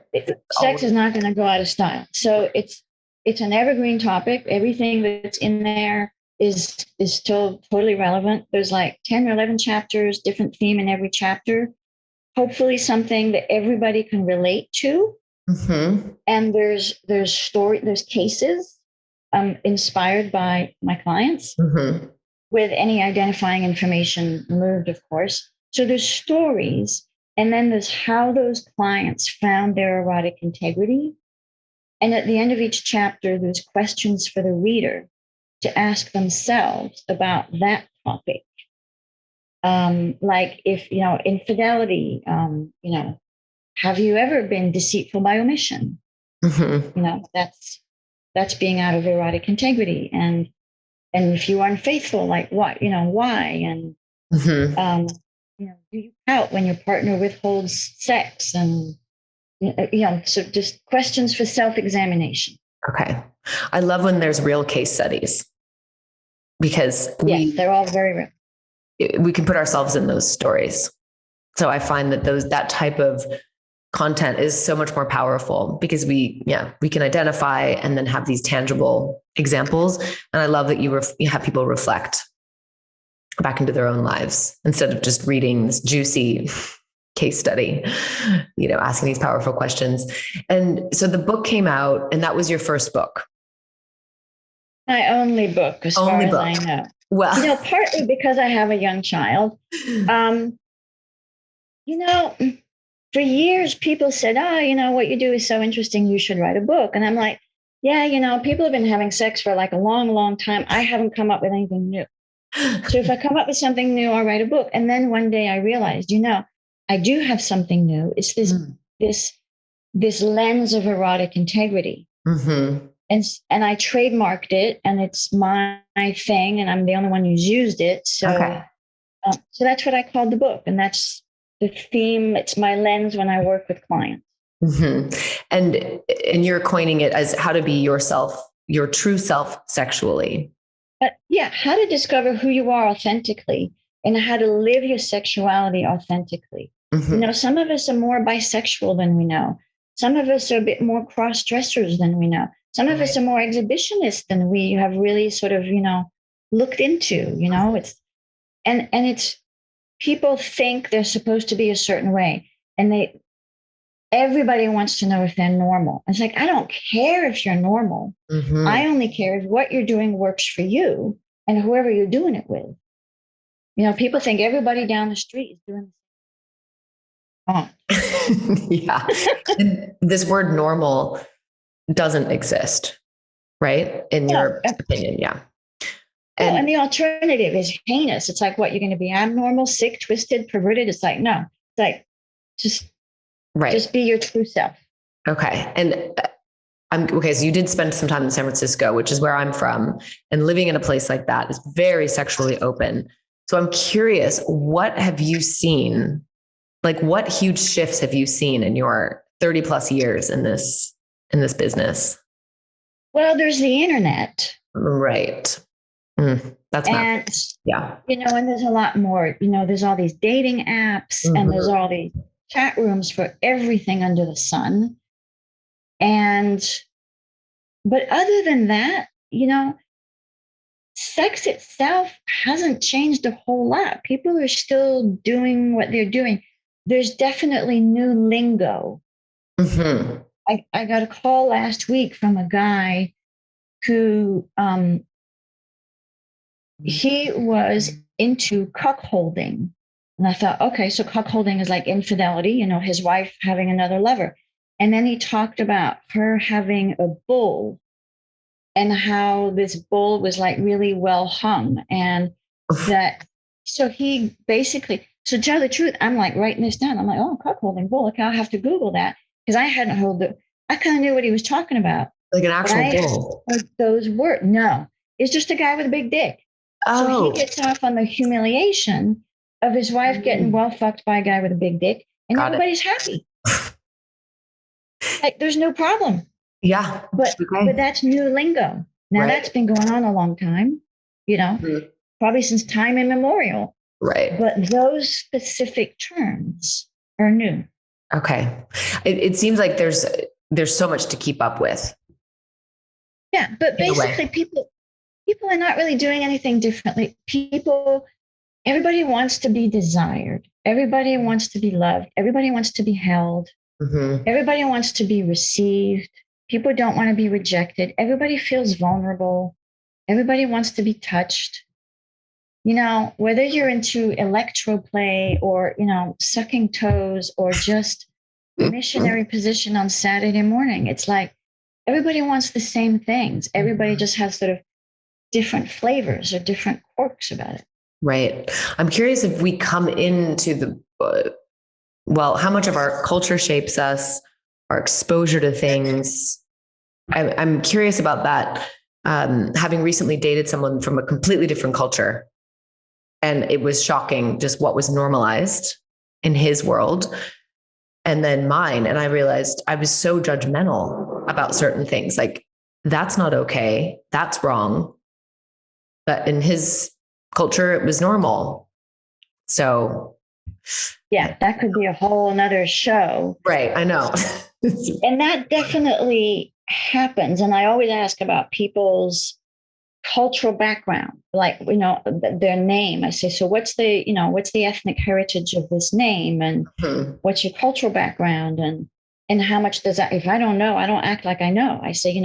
Speaker 2: Sex is not going to go out of style. So it's an evergreen topic. Everything that's in there is still totally relevant. There's like 10 or 11 chapters, different theme in every chapter. Hopefully something that everybody can relate to. And there's cases inspired by my clients with any identifying information removed, of course. So there's stories, and then there's how those clients found their erotic integrity. And at the end of each chapter, there's questions for the reader to ask themselves about that topic. Like if, infidelity, have you ever been deceitful by omission? That's being out of erotic integrity. And if you are unfaithful, like what, why? And, do you pout when your partner withholds sex? And, so just questions for self-examination.
Speaker 1: Okay. I love when there's real case studies because
Speaker 2: they're all very real.
Speaker 1: We can put ourselves in those stories. So I find that that type of content is so much more powerful because we can identify and then have these tangible examples. And I love that you have people reflect back into their own lives instead of just reading this juicy case study, asking these powerful questions. And so the book came out, and that was your first book.
Speaker 2: My only book, as far as I know.
Speaker 1: Well,
Speaker 2: partly because I have a young child. For years, people said, what you do is so interesting, you should write a book. And I'm like, people have been having sex for like a long, long time. I haven't come up with anything new. So if I come up with something new, I'll write a book. And then one day I realized, I do have something new. It's this lens of erotic integrity.
Speaker 1: Mm-hmm.
Speaker 2: And I trademarked it, and it's my thing, and I'm the only one who's used it. So, so that's what I called the book, and that's the theme. It's my lens when I work with clients.
Speaker 1: Mm-hmm. And you're coining it as how to be yourself, your true self sexually.
Speaker 2: How to discover who you are authentically and how to live your sexuality authentically.
Speaker 1: Mm-hmm.
Speaker 2: Some of us are more bisexual than we know. Some of us are a bit more cross-dressers than we know. Some of us are more exhibitionist than we have really sort of, looked into, it's people think they're supposed to be a certain way, and everybody wants to know if they're normal. It's like, I don't care if you're normal.
Speaker 1: Mm-hmm.
Speaker 2: I only care if what you're doing works for you and whoever you're doing it with. People think everybody down the street is doing
Speaker 1: yeah. And this word normal doesn't exist, right? In your opinion. Yeah.
Speaker 2: And the alternative is heinous. It's like, what, you're going to be abnormal, sick, twisted, perverted? It's like, no, it's like, just be your true self.
Speaker 1: Okay. And so you did spend some time in San Francisco, which is where I'm from, and living in a place like that is very sexually open. So I'm curious, what have you seen? Like, what huge shifts have you seen in your 30 plus years in this business?
Speaker 2: Well, there's the internet.
Speaker 1: Right. That's
Speaker 2: and there's a lot more, there's all these dating apps, and there's all these chat rooms for everything under the sun. But other than that, sex itself hasn't changed a whole lot. People are still doing what they're doing. There's definitely new lingo.
Speaker 1: Mm-hmm.
Speaker 2: I got a call last week from a guy who he was into cuckolding. And I thought, okay, so cuckolding is like infidelity, his wife having another lover. And then he talked about her having a bull and how this bull was like really well hung. And so he basically, so to tell the truth, I'm like writing this down. I'm like, oh, cuckolding bull. Okay, I'll have to Google that, because I hadn't heard I kind of knew what he was talking about.
Speaker 1: Like an actual bull.
Speaker 2: Those words. No, it's just a guy with a big dick.
Speaker 1: Oh.
Speaker 2: So he gets off on the humiliation of his wife getting well fucked by a guy with a big dick, and everybody's happy. Like, there's no problem.
Speaker 1: Yeah.
Speaker 2: But that's new lingo. Now that's been going on a long time, probably since time immemorial.
Speaker 1: Right.
Speaker 2: But those specific terms are new.
Speaker 1: Okay. It seems like there's so much to keep up with.
Speaker 2: Yeah, but basically people are not really doing anything differently. Everybody wants to be desired. Everybody wants to be loved. Everybody wants to be held.
Speaker 1: Mm-hmm.
Speaker 2: Everybody wants to be received. People don't want to be rejected. Everybody feels vulnerable. Everybody wants to be touched. Whether you're into electroplay or, sucking toes or just missionary position on Saturday morning, it's like everybody wants the same things. Everybody just has sort of different flavors or different quirks about it.
Speaker 1: Right. I'm curious if we come into how much of our culture shapes us, our exposure to things. I'm curious about that. Having recently dated someone from a completely different culture, and it was shocking just what was normalized in his world and then mine. And I realized I was so judgmental about certain things. Like, that's not okay. That's wrong. But in his culture, it was normal. So,
Speaker 2: yeah, that could be a whole nother show.
Speaker 1: Right. I know.
Speaker 2: And that definitely happens. And I always ask about people's cultural background, like, their name. I say, so what's the ethnic heritage of this name? And what's your cultural background? And how much does that, if I don't know, I don't act like I know. I say,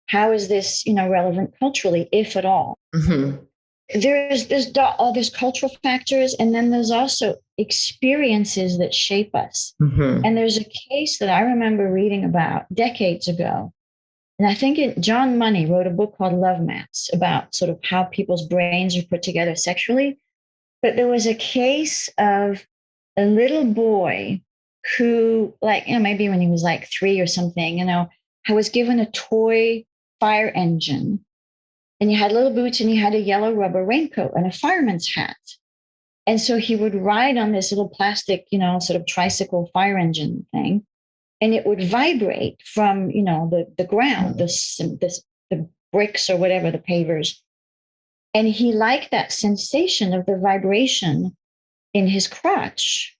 Speaker 2: how is this, relevant culturally, if at all?
Speaker 1: Mm-hmm.
Speaker 2: There's cultural factors, and then there's also experiences that shape us.
Speaker 1: Mm-hmm.
Speaker 2: And there's a case that I remember reading about decades ago. And I think John Money wrote a book called Love Maps about sort of how people's brains are put together sexually. But there was a case of a little boy who, like, maybe when he was like 3 or something, was given a toy fire engine. And you had little boots and you had a yellow rubber raincoat and a fireman's hat. And so he would ride on this little plastic, sort of tricycle fire engine thing. And it would vibrate from, the ground, the bricks or whatever, the pavers. And he liked that sensation of the vibration in his crotch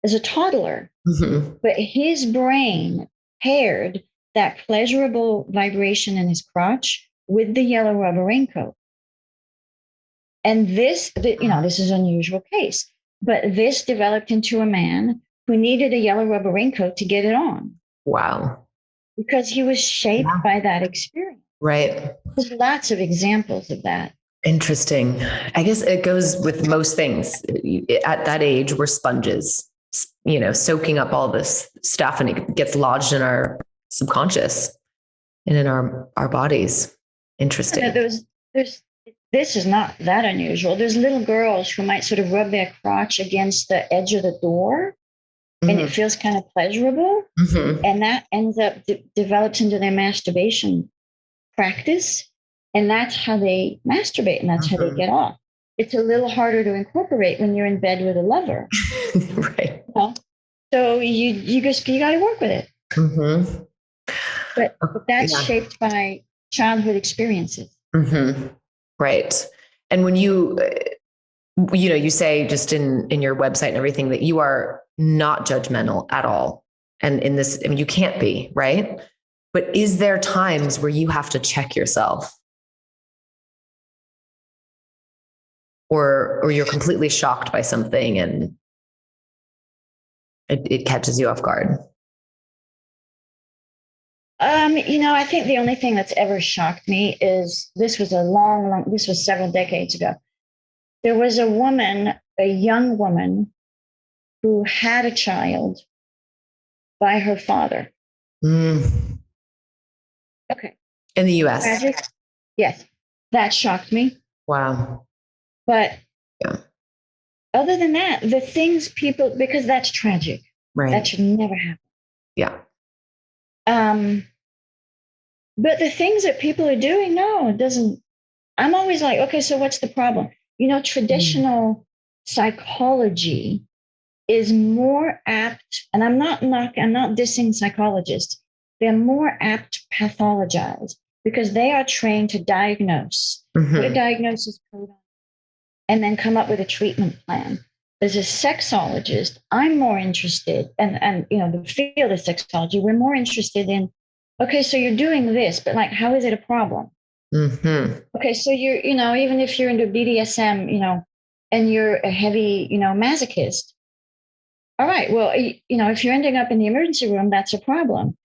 Speaker 2: as a toddler.
Speaker 1: Mm-hmm.
Speaker 2: But his brain paired that pleasurable vibration in his crotch with the yellow rubber raincoat. And this is an unusual case, but this developed into a man who needed a yellow rubber raincoat to get it on.
Speaker 1: Wow.
Speaker 2: Because he was shaped by that experience.
Speaker 1: Right.
Speaker 2: There's lots of examples of that.
Speaker 1: Interesting. I guess it goes with most things. At that age, we're sponges, soaking up all this stuff, and it gets lodged in our subconscious and in our bodies. Interesting.
Speaker 2: This is not that unusual. There's little girls who might sort of rub their crotch against the edge of the door, and it feels kind of pleasurable.
Speaker 1: Mm-hmm.
Speaker 2: And that ends up develops into their masturbation practice. And that's how they masturbate, and that's how they get off. It's a little harder to incorporate when you're in bed with a lover.
Speaker 1: Right.
Speaker 2: So you got to work with it.
Speaker 1: Mm-hmm.
Speaker 2: But that's shaped by childhood experiences.
Speaker 1: Mm-hmm. Right. And when you say just in your website and everything that you are not judgmental at all. And in this, you can't be, right? But is there times where you have to check yourself? Or you're completely shocked by something and it catches you off guard?
Speaker 2: I think the only thing that's ever shocked me is this was this was several decades ago. There was a young woman who had a child by her father.
Speaker 1: Mm.
Speaker 2: Okay.
Speaker 1: In the US.
Speaker 2: Tragic. Yes. That shocked me.
Speaker 1: Wow.
Speaker 2: But other than that, the things because that's tragic.
Speaker 1: Right.
Speaker 2: That should never happen.
Speaker 1: Yeah.
Speaker 2: But the things that people are doing, no, it doesn't. I'm always like, okay, so what's the problem? Traditional psychology is more apt, and I'm not dissing psychologists. They're more apt to pathologize because they are trained to diagnose, put a diagnosis code on, and then come up with a treatment plan. As a sexologist, I'm more interested, and the field of sexology, we're more interested in, okay, so you're doing this, but like, how is it a problem?
Speaker 1: Mm-hmm.
Speaker 2: Okay, so you're, even if you're into BDSM, and you're a heavy, masochist. All right, well, if you're ending up in the emergency room, that's a problem.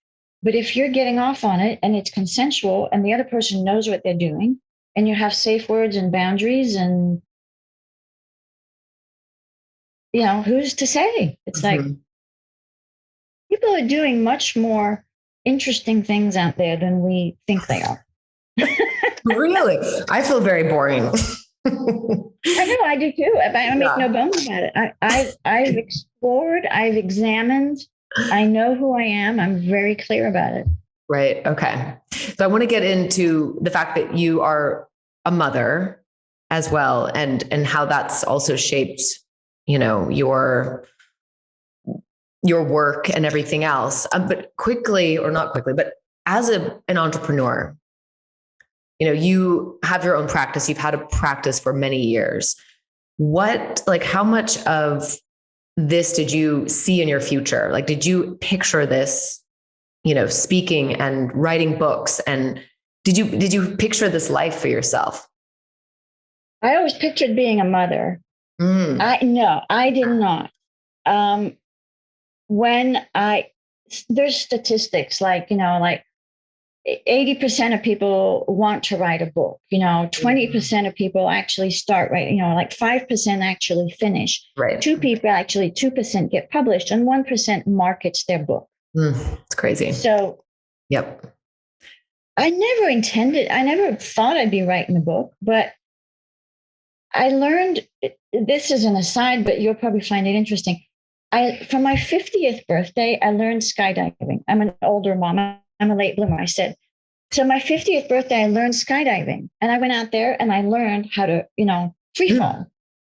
Speaker 2: But if you're getting off on it and it's consensual and the other person knows what they're doing and you have safe words and boundaries and, who's to say? It's like people are doing much more interesting things out there than we think they are.
Speaker 1: Really? I feel very boring.
Speaker 2: I know, I do too. I make no bones about it. I've explored, I've examined, I know who I am. I'm very clear about it.
Speaker 1: Right. Okay. So I want to get into the fact that you are a mother as well, and how that's also shaped, your work and everything else. But quickly, or not quickly, but as an entrepreneur, you have your own practice. You've had a practice for many years. How much of this did you see in your future? Like, did you picture this, speaking and writing books? And did you picture this life for yourself?
Speaker 2: I always pictured being a mother. No, I did not. There's statistics like 80% of people want to write a book, 20% of people actually start writing, 5% actually finish.
Speaker 1: Right.
Speaker 2: 2% get published, and 1% markets their book.
Speaker 1: It's crazy.
Speaker 2: So,
Speaker 1: yep.
Speaker 2: I never thought I'd be writing a book, but I learned, this is an aside, but you'll probably find it interesting. For my 50th birthday, I learned skydiving. I'm an older mom. I'm a late bloomer. I said, so my 50th birthday, I learned skydiving, and I went out there and I learned how to, free fall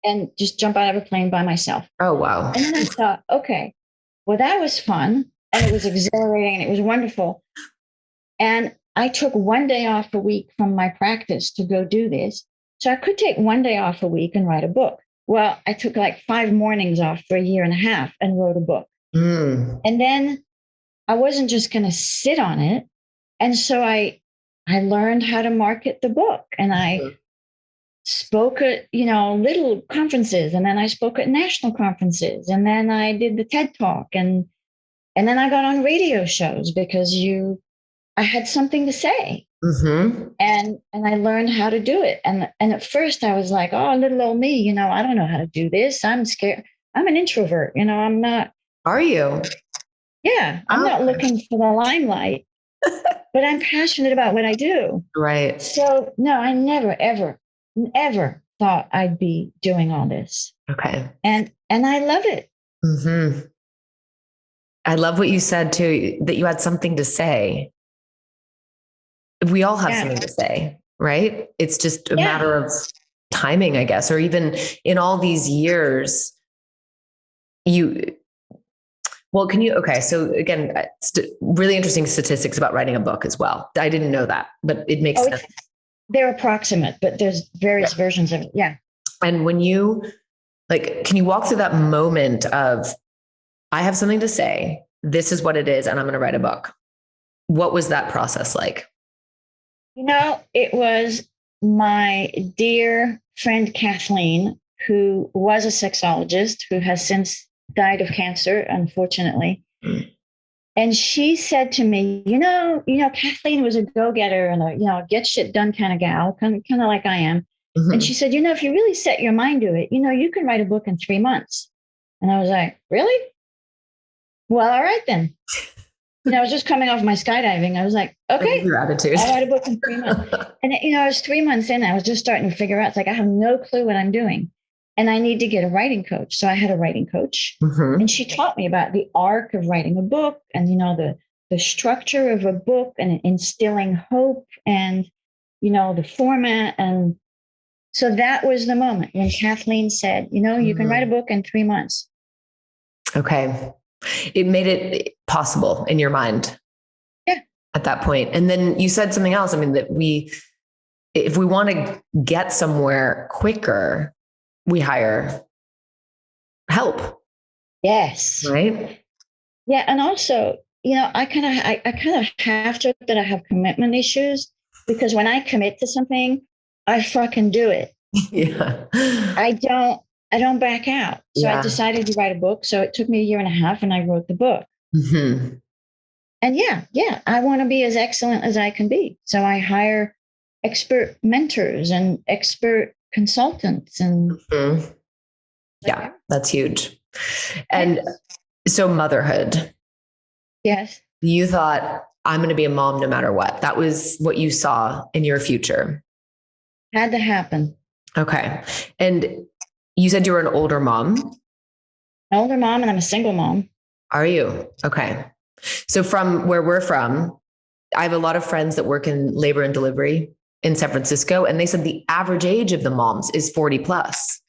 Speaker 2: and just jump out of a plane by myself.
Speaker 1: Oh, wow.
Speaker 2: And then I thought, okay, well, that was fun. And it was exhilarating and it was wonderful. And I took one day off a week from my practice to go do this. So I could take one day off a week and write a book. Well, I took like 5 mornings off for a year and a half and wrote a book. And then I wasn't just going to sit on it. And so I learned how to market the book, and I spoke at, little conferences, and then I spoke at national conferences, and then I did the TED Talk, and then I got on radio shows because I had something to say. And I learned how to do it. And at first I was like, oh, little old me, I don't know how to do this. I'm scared. I'm an introvert, I'm not.
Speaker 1: Are you?
Speaker 2: Yeah, I'm not looking for the limelight, but I'm passionate about what I do.
Speaker 1: Right.
Speaker 2: So no, I never, ever thought I'd be doing all this.
Speaker 1: Okay.
Speaker 2: And I love it.
Speaker 1: I love what you said too, that you had something to say. We all have something to say, right? It's just a matter of timing, I guess, or even in all these years, okay. So again, really interesting statistics about writing a book as well. I didn't know that, but it makes sense.
Speaker 2: They're approximate, but there's various versions of it. Yeah.
Speaker 1: And when you can you walk through that moment of, I have something to say, this is what it is, and I'm going to write a book. What was that process like?
Speaker 2: It was my dear friend, Kathleen, who was a sexologist, who has since died of cancer, unfortunately. And she said to me, Kathleen was a go-getter and a get shit done kind of gal, kind of like I am. And she said, if you really set your mind to it, you can write a book in 3 months. And I was like, really? Well, all right then. I was just coming off my skydiving. I was like, okay,
Speaker 1: your attitude.
Speaker 2: I'll write a book in 3 months. And I was 3 months in. I was just starting to figure out. It's like, I have no clue what I'm doing, and I need to get a writing coach. So I had a writing coach, and she taught me about the arc of writing a book, and the structure of a book, and instilling hope, and the format. And so that was the moment when Kathleen said, you can write a book in 3 months.
Speaker 1: Okay. It made it possible in your mind.
Speaker 2: Yeah.
Speaker 1: At that point. And then you said something else. I mean, that if we want to get somewhere quicker, we hire help.
Speaker 2: Yes.
Speaker 1: Right.
Speaker 2: Yeah. And also, I kind of have to, that I have commitment issues, because when I commit to something, I fucking do it.
Speaker 1: Yeah.
Speaker 2: I don't back out. So I decided to write a book. So it took me a year and a half, and I wrote the book. And I want to be as excellent as I can be. So I hire expert mentors and expert consultants. And
Speaker 1: yeah, that's huge. And so motherhood.
Speaker 2: Yes.
Speaker 1: You thought, I'm going to be a mom no matter what. That was what you saw in your future.
Speaker 2: Had to happen.
Speaker 1: Okay. And you said you were an older mom.
Speaker 2: An older mom, and I'm a single mom.
Speaker 1: Are you? Okay. So from where we're from, I have a lot of friends that work in labor and delivery in San Francisco, and they said the average age of the moms is 40 plus.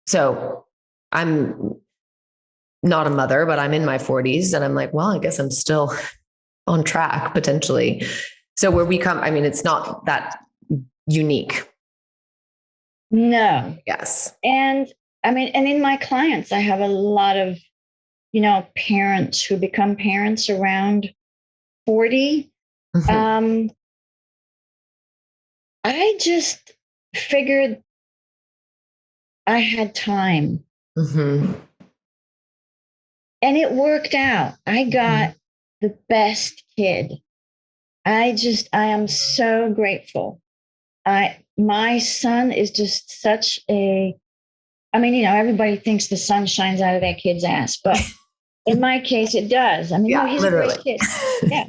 Speaker 1: So I'm not a mother, but I'm in my 40s, and I'm like, well, I guess I'm still on track potentially. So where we come, I mean, it's not that unique.
Speaker 2: No.
Speaker 1: Yes.
Speaker 2: And I mean, and in my clients, I have a lot of, parents who become parents around 40.
Speaker 1: Mm-hmm.
Speaker 2: I just figured I had time.
Speaker 1: Mm-hmm.
Speaker 2: And it worked out. I got the best kid. I am so grateful. My son is just such everybody thinks the sun shines out of that kid's ass, but in my case, it does. I mean,
Speaker 1: Yeah,
Speaker 2: no, he's
Speaker 1: literally.
Speaker 2: a great kid. Yeah,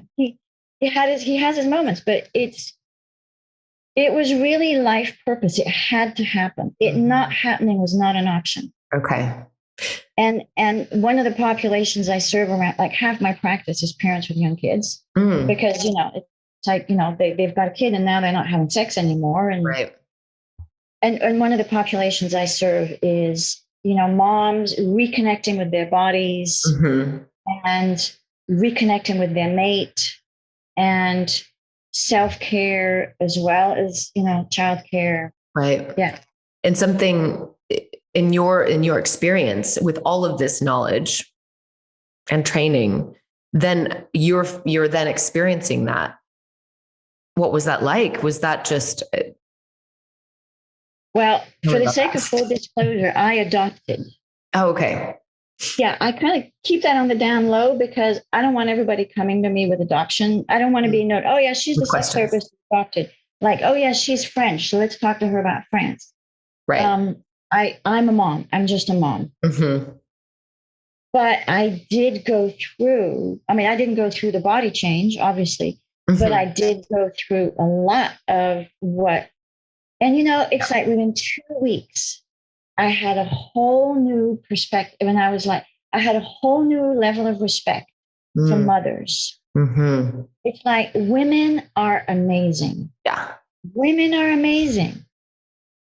Speaker 2: he has his moments, but it was really life purpose. It had to happen. It not happening was not an option.
Speaker 1: Okay.
Speaker 2: And one of the populations I serve around, like half my practice is parents with young kids, because it's like they've got a kid and now they're not having sex anymore, and
Speaker 1: right.
Speaker 2: And one of the populations I serve is moms reconnecting with their bodies and reconnecting with their mate, and self-care as well as childcare.
Speaker 1: Right.
Speaker 2: Yeah.
Speaker 1: And something in your experience with all of this knowledge and training, then you're then experiencing that. What was that like? Was that just
Speaker 2: well, for the sake of full disclosure, I adopted.
Speaker 1: Oh, okay.
Speaker 2: Yeah, I kind of keep that on the down low because I don't want everybody coming to me with adoption. I don't want to be known, oh yeah, she's the sex therapist adopted. Like, oh yeah, she's French, so let's talk to her about France.
Speaker 1: Right.
Speaker 2: I'm a mom. I'm just a mom.
Speaker 1: Mm-hmm.
Speaker 2: But I did go through, I didn't go through the body change, obviously, but I did go through a lot of what, and it's like within 2 weeks, I had a whole new perspective. And I was like, I had a whole new level of respect for mothers. Mm-hmm. It's like women are amazing.
Speaker 1: Yeah.
Speaker 2: Women are amazing.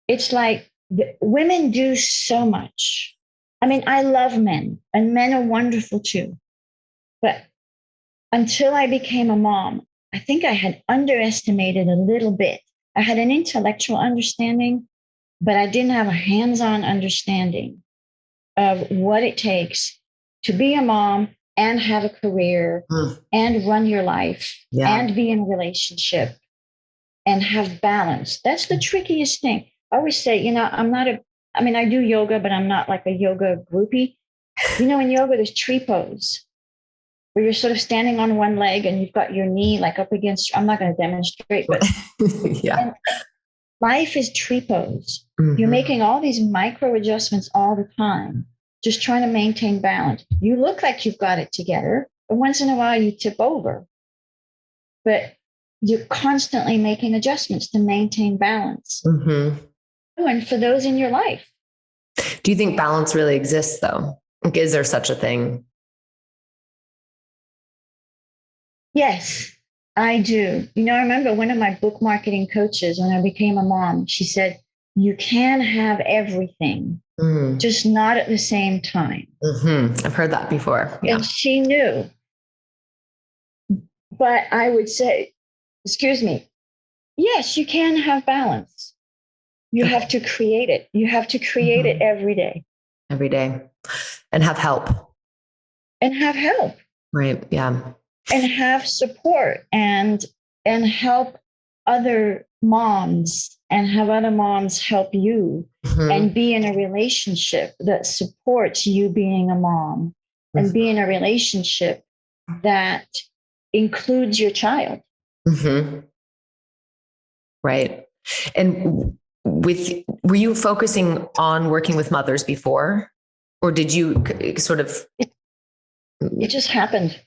Speaker 2: It's like women do so much. I love men, and men are wonderful too. But until I became a mom, I think I had underestimated a little bit. I had an intellectual understanding, but I didn't have a hands-on understanding of what it takes to be a mom and have a career and run your life and be in a relationship and have balance. That's the trickiest thing. I always say, I do yoga, but I'm not like a yoga groupie. In yoga, there's tree pose, where you're sort of standing on one leg and you've got your knee like up against, I'm not going to demonstrate, but yeah. Life is tree pose. Mm-hmm. You're making all these micro adjustments all the time, just trying to maintain balance. You look like you've got it together, but once in a while you tip over. But you're constantly making adjustments to maintain balance. Mm-hmm. And for those in your life.
Speaker 1: Do you think balance really exists, though? Like, is there such a thing?
Speaker 2: Yes, I do. I remember one of my book marketing coaches, when I became a mom, she said, you can have everything, just not at the same time. Mm-hmm.
Speaker 1: I've heard that before. Yeah.
Speaker 2: And she knew. But I would say, excuse me, yes, you can have balance. You have to create it. You have to create it every day.
Speaker 1: Every day. And have help.
Speaker 2: And have help.
Speaker 1: Right. Yeah.
Speaker 2: And have support and help other moms and have other moms help you and be in a relationship that supports you being a mom and be in a relationship that includes your child. Mm-hmm.
Speaker 1: Right. And were you focusing on working with mothers before, or did you sort of?
Speaker 2: It just happened.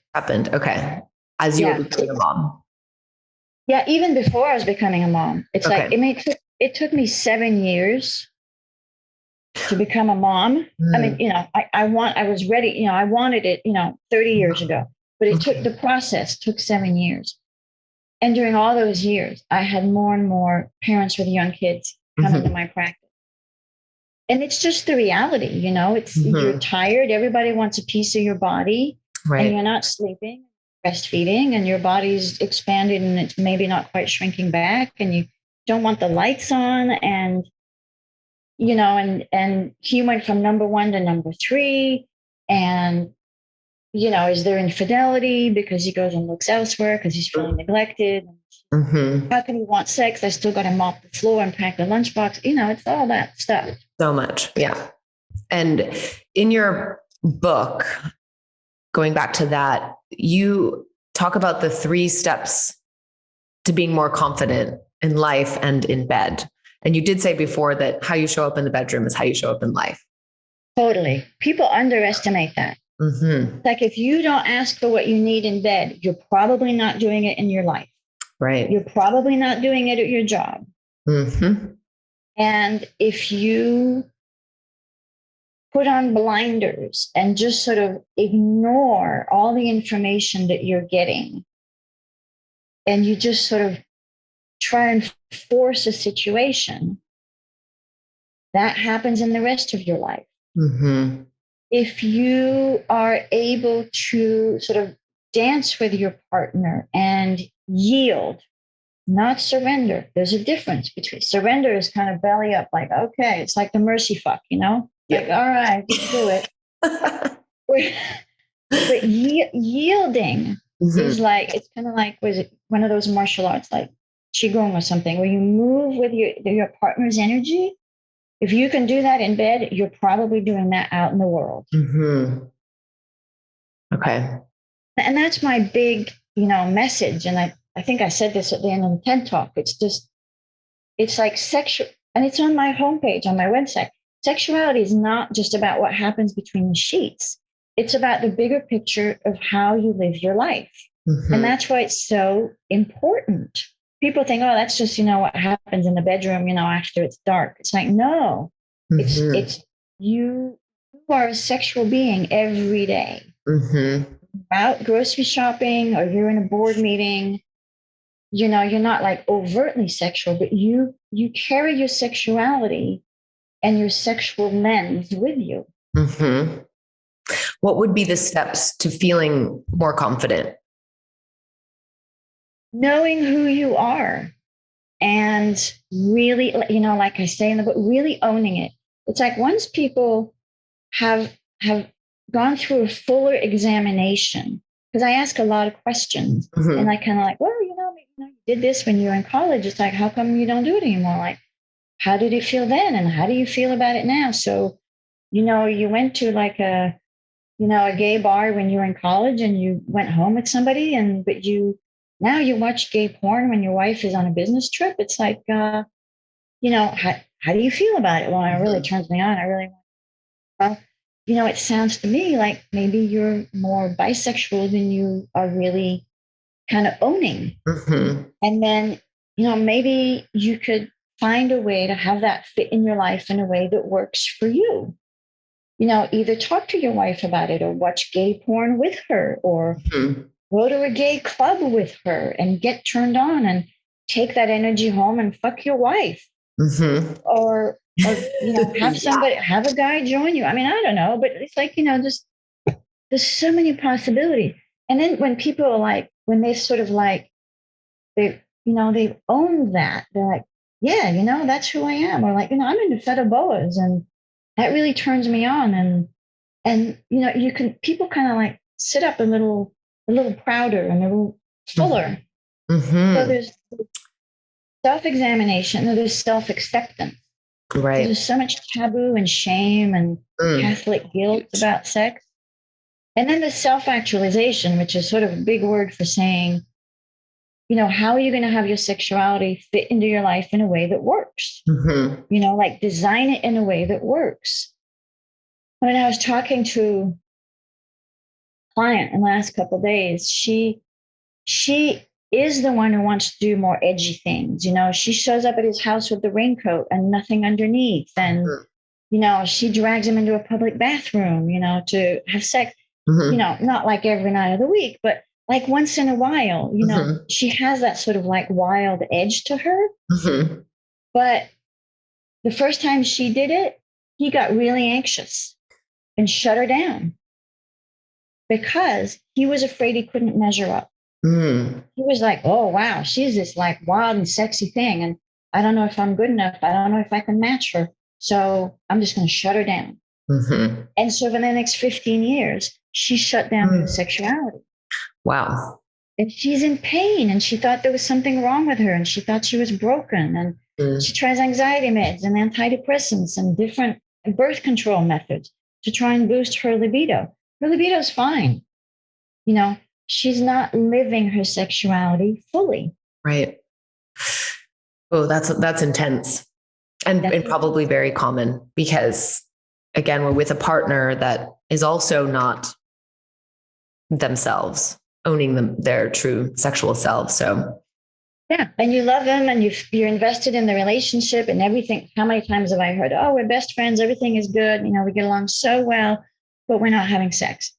Speaker 1: Okay. as you were becoming a mom?
Speaker 2: Yeah, even before I was becoming a mom. It's
Speaker 1: Okay.
Speaker 2: like it took me 7 years to become a mom. I mean, I was ready, I wanted it, 30 years ago, but the process took 7 years. And during all those years, I had more and more parents with young kids come into my practice. And it's just the reality, you're tired. Everybody wants a piece of your body,
Speaker 1: right.
Speaker 2: And you're not sleeping, breastfeeding, and your body's expanded and it's maybe not quite shrinking back, and you don't want the lights on. And and he went from number 1 to number 3. And, is there infidelity because he goes and looks elsewhere because he's feeling neglected? How can he want sex? I still got to mop the floor and pack the lunchbox. It's all that stuff.
Speaker 1: So much. Yeah. And in your book, going back to that, you talk about the 3 steps to being more confident in life and in bed. And you did say before that how you show up in the bedroom is how you show up in life.
Speaker 2: Totally. People underestimate that. Like if you don't ask for what you need in bed, you're probably not doing it in your life.
Speaker 1: Right.
Speaker 2: You're probably not doing it at your job. And if you put on blinders and just sort of ignore all the information that you're getting, and you just sort of try and force a situation, that happens in the rest of your life. If you are able to sort of dance with your partner and yield, not surrender. There's a difference between surrender is kind of belly up, like, okay, it's like the mercy fuck, Like, all right, just do it. But yielding is like, it's kind of like, was it one of those martial arts, like Qigong or something, where you move with your partner's energy. If you can do that in bed, you're probably doing that out in the world.
Speaker 1: Okay.
Speaker 2: And that's my big, message. And I think I said this at the end of the TED Talk. It's like sexual, and it's on my homepage, on my website. Sexuality is not just about what happens between the sheets. It's about the bigger picture of how you live your life. And that's why it's so important. People think, oh, that's just, what happens in the bedroom, after it's dark. It's like, no, it's you are a sexual being every day. Out grocery shopping, or you're in a board meeting, you're not like overtly sexual, but you carry your sexuality and your sexual lens with you.
Speaker 1: What would be the steps to feeling more confident?
Speaker 2: Knowing who you are and really, like I say in the book, really owning it. It's like once people have gone through a fuller examination, because I ask a lot of questions, and I kind of like, well, you did this when you were in college. It's like, how come you don't do it anymore? Like, how did it feel then? And how do you feel about it now? So, you went to like a gay bar when you were in college, and you went home with somebody, but now you watch gay porn when your wife is on a business trip. It's like, how do you feel about it? Well, it really turns me on. I really want, well, it sounds to me like maybe you're more bisexual than you are really kind of owning. And then, maybe you could find a way to have that fit in your life in a way that works for you. Either talk to your wife about it, or watch gay porn with her, or go to a gay club with her and get turned on and take that energy home and fuck your wife. Or have somebody, have a guy join you. I mean, I don't know, but it's like, just there's so many possibilities. And then when people are like, when they sort of like, they've owned that, they're like, yeah, that's who I am. Or like, I'm into feta boas, and that really turns me on. And people kind of like sit up a little prouder and a little fuller. So there's self-examination, and there's self-acceptance.
Speaker 1: Right.
Speaker 2: There's so much taboo and shame and Catholic guilt about sex. And then the self-actualization, which is sort of a big word for saying, how are you going to have your sexuality fit into your life in a way that works? Like design it in a way that works. When I was talking to a client in the last couple of days, she she is the one who wants to do more edgy things. She shows up at his house with the raincoat and nothing underneath. And, she drags him into a public bathroom, to have sex, not like every night of the week, but like once in a while, she has that sort of like wild edge to her. But the first time she did it, he got really anxious and shut her down because he was afraid he couldn't measure up. He was like, oh, wow, she's this like wild and sexy thing. And I don't know if I'm good enough. I don't know if I can match her. So I'm just going to shut her down. And so for the next 15 years, she shut down her sexuality.
Speaker 1: Wow.
Speaker 2: And she's in pain. And she thought there was something wrong with her. And she thought she was broken. And she tries anxiety meds and antidepressants and different birth control methods to try and boost her libido. Her libido's fine. She's not living her sexuality fully.
Speaker 1: Right. Oh, that's intense and probably very common because, again, we're with a partner that is also not themselves, owning their true sexual self. So,
Speaker 2: yeah. And you love them and you're invested in the relationship and everything. How many times have I heard, oh, we're best friends. Everything is good. We get along so well, but we're not having sex.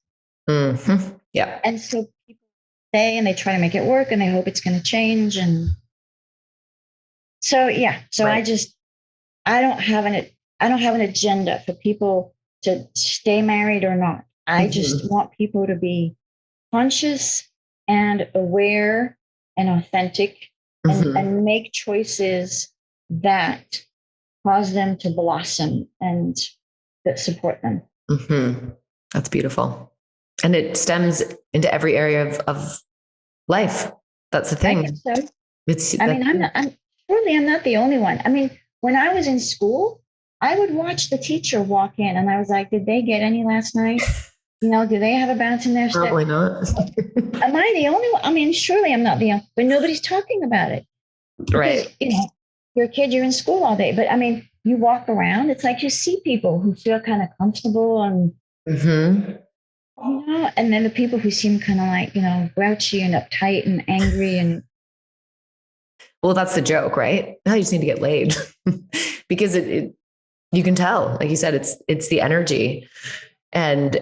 Speaker 1: Yeah.
Speaker 2: And so people stay and they try to make it work and they hope it's going to change. And so, yeah. So right. I don't have an agenda for people to stay married or not. I just want people to be conscious and aware and authentic and make choices that cause them to blossom and that support them.
Speaker 1: That's beautiful. And it stems into every area of life. That's the thing.
Speaker 2: I think so. I'm not the only one. I mean, when I was in school, I would watch the teacher walk in and I was like, did they get any last night? Do they have a bounce in their step?
Speaker 1: Probably not.
Speaker 2: Am I the only one? I mean, surely I'm not the only, but nobody's talking about it. Because,
Speaker 1: right.
Speaker 2: You're a kid, you're in school all day. But I mean, you walk around, it's like you see people who feel kind of comfortable and and then the people who seem kind of like, grouchy and uptight and angry and.
Speaker 1: Well, that's the joke, right? Now you just need to get laid because you can tell, like you said, it's the energy. And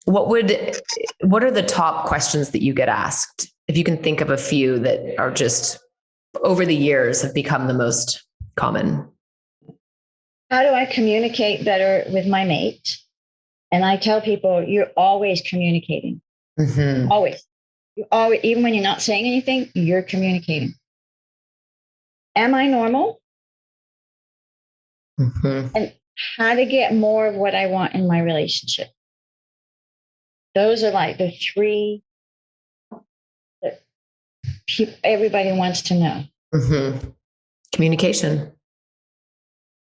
Speaker 1: what are the top questions that you get asked? If you can think of a few that are just over the years have become the most common.
Speaker 2: How do I communicate better with my mate? And I tell people, you're always communicating. Always. You always, even when you're not saying anything, you're communicating. Am I normal? And how to get more of what I want in my relationship. Those are like the three that everybody wants to know.
Speaker 1: Communication.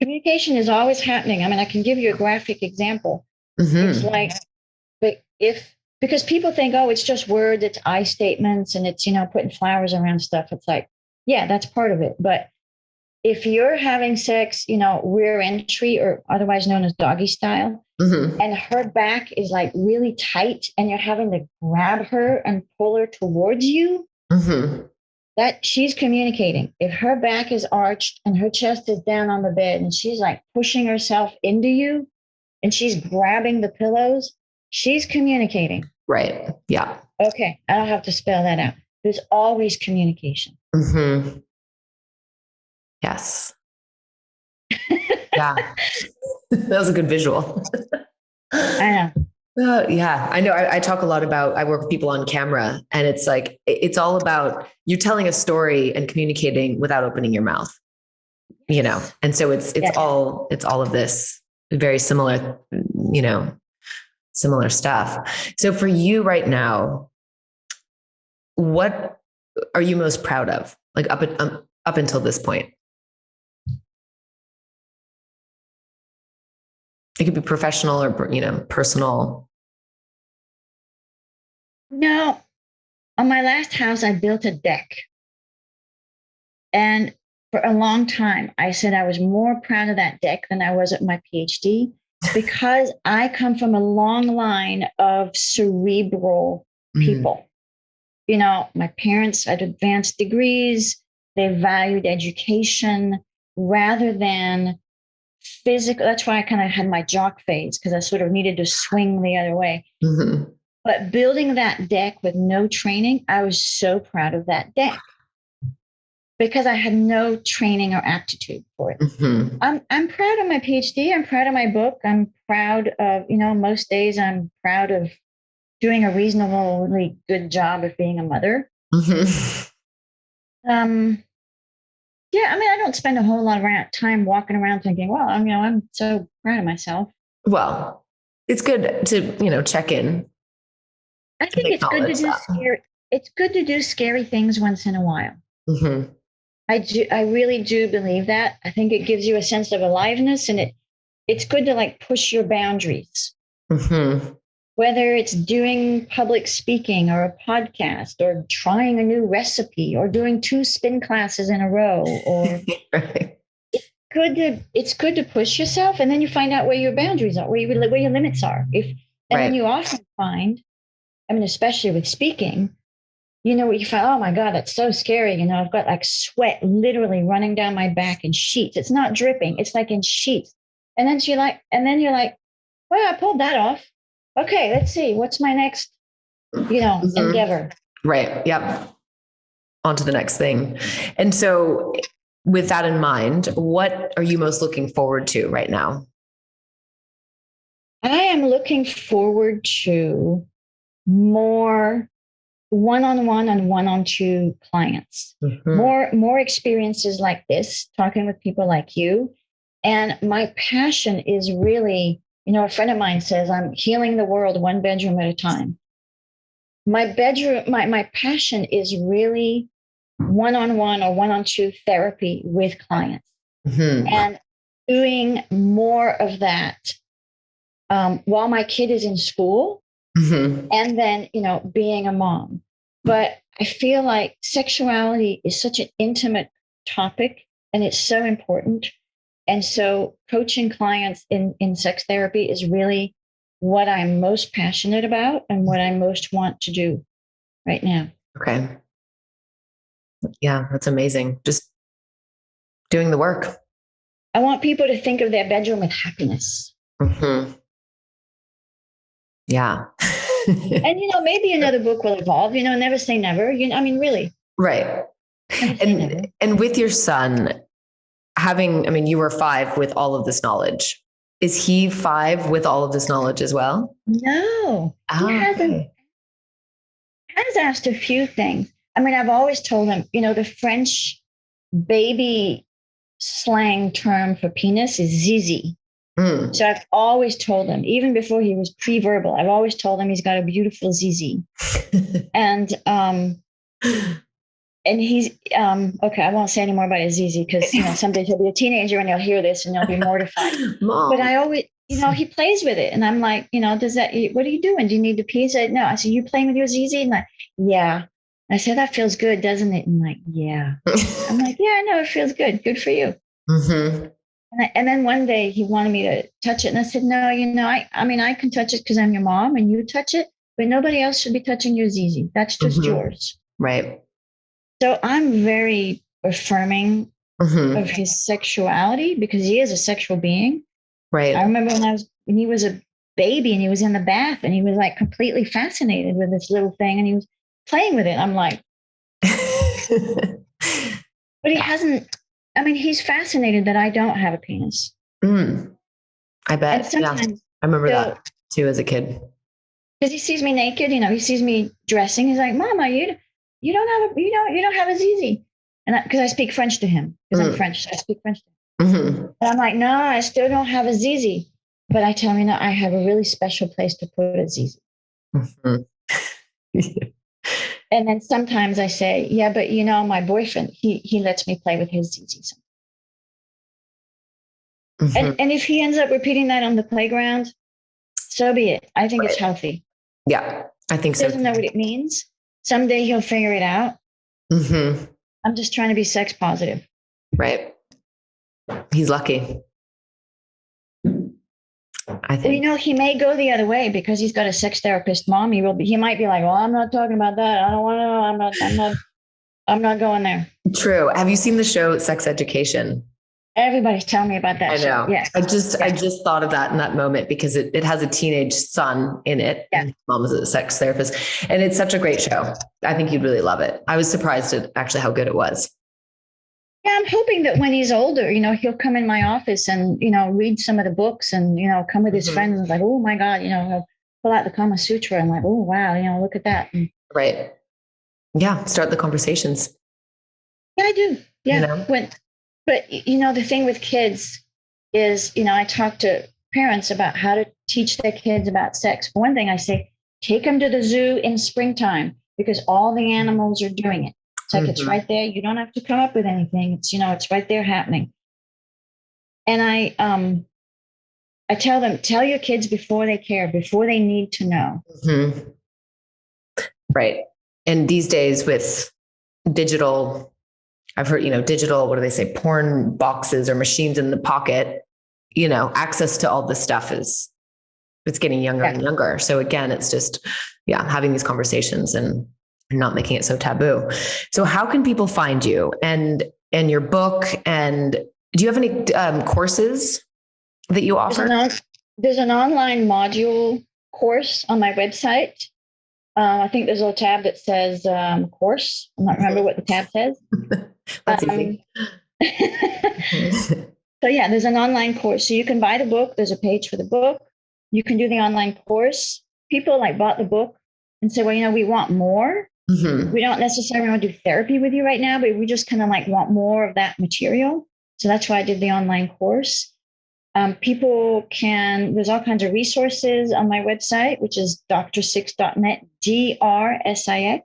Speaker 2: Communication is always happening. I mean, I can give you a graphic example. It's like, because people think, oh, it's just words, it's I statements, and it's, putting flowers around stuff. It's like, yeah, that's part of it. But if you're having sex, rear entry or otherwise known as doggy style, and her back is like really tight and you're having to grab her and pull her towards you, that she's communicating. If her back is arched and her chest is down on the bed and she's like pushing herself into you and she's grabbing the pillows, she's communicating.
Speaker 1: Right. Yeah.
Speaker 2: Okay. I don't have to spell that out. There's always communication.
Speaker 1: Yes. Yeah. That was a good visual.
Speaker 2: I know.
Speaker 1: Yeah, I know. I talk a lot about, I work with people on camera and it's like, it's all about you telling a story and communicating without opening your mouth, And so it's all of this very similar, similar stuff. So for you right now, what are you most proud of? Like up until this point? It could be professional or, personal.
Speaker 2: No, on my last house, I built a deck. And for a long time, I said I was more proud of that deck than I was at my PhD because I come from a long line of cerebral people. my parents had advanced degrees. They valued education rather than physical. That's why I kind of had my jock phase, because I sort of needed to swing the other way.
Speaker 1: Mm-hmm.
Speaker 2: But building that deck with no training, I was so proud of that deck because I had no training or aptitude for it.
Speaker 1: Mm-hmm.
Speaker 2: I'm proud of my PhD. I'm proud of my book. I'm proud of, most days I'm proud of doing a reasonably good job of being a mother.
Speaker 1: Mm-hmm.
Speaker 2: Yeah, I don't spend a whole lot of time walking around thinking, well, I'm so proud of myself.
Speaker 1: Well, it's good to, check in.
Speaker 2: I think it's good to do it's good to do scary things once in a while.
Speaker 1: Mm-hmm.
Speaker 2: I really do believe that. I think it gives you a sense of aliveness, and it's good to like push your boundaries.
Speaker 1: Mm-hmm.
Speaker 2: Whether it's doing public speaking or a podcast or trying a new recipe or doing 2 spin classes in a row, or
Speaker 1: Right.
Speaker 2: it's good to push yourself, and then you find out where your boundaries are, where your limits are. Then you often find, especially with speaking, what you find, oh my God, that's so scary. I've got like sweat literally running down my back in sheets. It's not dripping, it's like in sheets. And then you're like, well, I pulled that off. Okay, let's see. What's my next,
Speaker 1: Mm-hmm.
Speaker 2: endeavor?
Speaker 1: Right. Yep. On to the next thing. And so with that in mind, what are you most looking forward to right now?
Speaker 2: I am looking forward to more one-on-one and one-on-two clients,
Speaker 1: Mm-hmm.
Speaker 2: more experiences like this, talking with people like you. And my passion is really, a friend of mine says, I'm healing the world one bedroom at a time. My passion is really one-on-one or one-on-two therapy with clients,
Speaker 1: Mm-hmm.
Speaker 2: and doing more of that while my kid is in school,
Speaker 1: Mm-hmm.
Speaker 2: and then, being a mom. But I feel like sexuality is such an intimate topic, and it's so important. And so coaching clients in sex therapy is really what I'm most passionate about and what I most want to do right now.
Speaker 1: Okay. Yeah, that's amazing. Just doing the work.
Speaker 2: I want people to think of their bedroom with happiness.
Speaker 1: Mm-hmm. Yeah.
Speaker 2: And, maybe another book will evolve, never say never. Really.
Speaker 1: Right. And with your son you were 5 with all of this knowledge. Is he 5 with all of this knowledge as well?
Speaker 2: No, he hasn't.
Speaker 1: Okay.
Speaker 2: Has asked a few things. I've always told him, the French baby slang term for penis is zizi.
Speaker 1: Mm.
Speaker 2: So I've always told him, even before he was pre-verbal, I've always told him he's got a beautiful zizi. And he's okay. I won't say any more about his zizi because someday he'll be a teenager and he'll hear this and he'll be mortified.
Speaker 1: Mom.
Speaker 2: But I always, he plays with it, and I'm like, does that? What are you doing? Do you need to pee? He said, no. I said, you playing with your zizi? And like, yeah. I said, that feels good, doesn't it? And like, yeah. I'm like, yeah, I know it feels good. Good for you.
Speaker 1: Mm-hmm.
Speaker 2: And then one day he wanted me to touch it, and I said, no, I can touch it because I'm your mom, and you touch it, but nobody else should be touching your zizi. That's just yours.
Speaker 1: Right.
Speaker 2: So I'm very affirming of his sexuality because he is a sexual being.
Speaker 1: Right.
Speaker 2: I remember when he was a baby and he was in the bath and he was like completely fascinated with this little thing and he was playing with it. I'm like, but he hasn't. He's fascinated that I don't have a penis.
Speaker 1: I bet. Yeah, I remember that too as a kid.
Speaker 2: Because he sees me naked, he sees me dressing. He's like, "Mama, you don't have a zizi," and because I speak French to him because I'm French, so I speak French to him. And I'm like, "No, I still don't have a zizi," but I tell him, I have a really special place to put a zizi. And then sometimes I say, yeah, but my boyfriend, he lets me play with his zizi. And if he ends up repeating that on the playground, so be it. I think it's healthy.
Speaker 1: Yeah, I think so.
Speaker 2: He doesn't know what it means. Someday he'll figure it out. I'm just trying to be sex positive.
Speaker 1: Right. He's lucky. I think.
Speaker 2: Well, he may go the other way because he's got a sex therapist mom. He might be like, well, I'm not talking about that. I don't want to, I'm not going there.
Speaker 1: True. Have you seen the show Sex Education?
Speaker 2: Everybody's telling me about that
Speaker 1: I
Speaker 2: show.
Speaker 1: know.
Speaker 2: Yeah.
Speaker 1: I just thought of that in that moment because it has a teenage son in it.
Speaker 2: Yeah.
Speaker 1: And his mom is a sex therapist. And it's such a great show. I think you'd really love it. I was surprised at actually how good it was.
Speaker 2: Yeah, I'm hoping that when he's older, he'll come in my office and, read some of the books and, come with his friends and like, oh my God, he'll pull out the Kama Sutra and like, oh wow, look at that. And,
Speaker 1: right. Yeah. Start the conversations.
Speaker 2: yeah, I do. Yeah. But the thing with kids is, I talk to parents about how to teach their kids about sex. For one thing, I say, take them to the zoo in springtime because all the animals are doing it. It's like it's right there. You don't have to come up with anything. It's it's right there happening. And I tell them, tell your kids before they care, before they need to know.
Speaker 1: Mm-hmm. Right. And these days with digital, I've heard, digital, what do they say? Porn boxes or machines in the pocket, access to all this stuff it's getting younger and younger. So again, it's just, having these conversations and not making it so taboo. So how can people find you and your book? And do you have any courses that you offer?
Speaker 2: There's an online module course on my website. I think there's a little tab that says course. I'm not remember what the tab says.
Speaker 1: That's easy.
Speaker 2: So there's an online course. So you can buy the book. There's a page for the book. You can do the online course. People bought the book and said, well, we want more. Mm-hmm. We don't necessarily want to do therapy with you right now, but we just kind of want more of that material. So that's why I did the online course. People there's all kinds of resources on my website, which is drsix.net, DRSIX.net,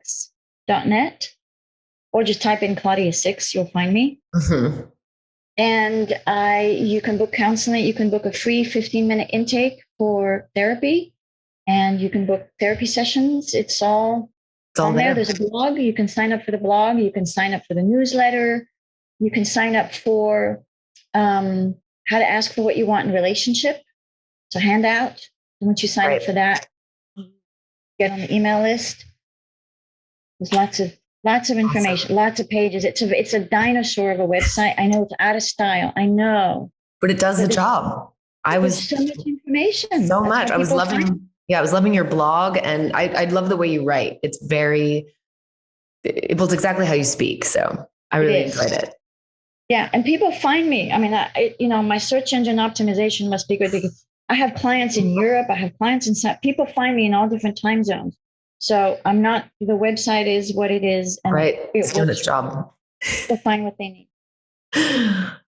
Speaker 2: or just type in Claudia Six, you'll find me. Mm-hmm. And you can book counseling. You can book a free 15-minute intake for therapy, and you can book therapy sessions. It's all on there. There's a blog. You can sign up for the blog. You can sign up for the newsletter. You can sign up for how to ask for what you want in a relationship. It's a handout. And once you sign up for that, get on the email list. There's lots of information, lots of pages. It's a dinosaur of a website. I know it's out of style. I know.
Speaker 1: But it does the job.
Speaker 2: So much information.
Speaker 1: So much. I was loving your blog, and I love the way you write. It's it's exactly how you speak. So I really enjoyed it.
Speaker 2: Yeah. And people find me. I mean, my search engine optimization must be good because I have clients in Europe. I have clients in people find me in all different time zones. So the website is what it is. And
Speaker 1: it's doing its job.
Speaker 2: They'll find what they need.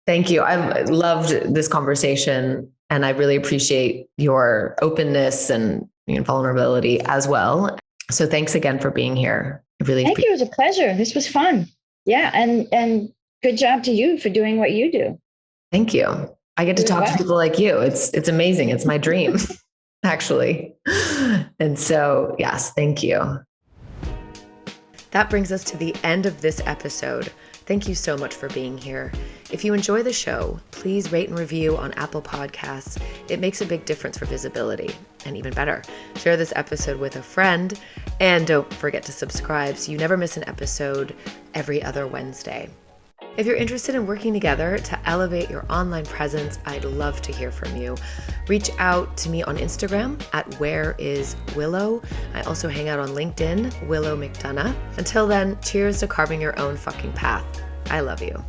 Speaker 1: Thank you. I've loved this conversation, and I really appreciate your openness and vulnerability as well. So thanks again for being here.
Speaker 2: Thank you. It was a pleasure. This was fun. Yeah. And good job to you for doing what you do.
Speaker 1: Thank you. I get to talk to people like you. It's amazing. It's my dream, actually. And so, yes, thank you. That brings us to the end of this episode. Thank you so much for being here. If you enjoy the show, please rate and review on Apple Podcasts. It makes a big difference for visibility. And even better, share this episode with a friend. And don't forget to subscribe so you never miss an episode every other Wednesday. If you're interested in working together to elevate your online presence, I'd love to hear from you. Reach out to me on Instagram at whereiswillow. I also hang out on LinkedIn, Willow McDonough. Until then, cheers to carving your own fucking path. I love you.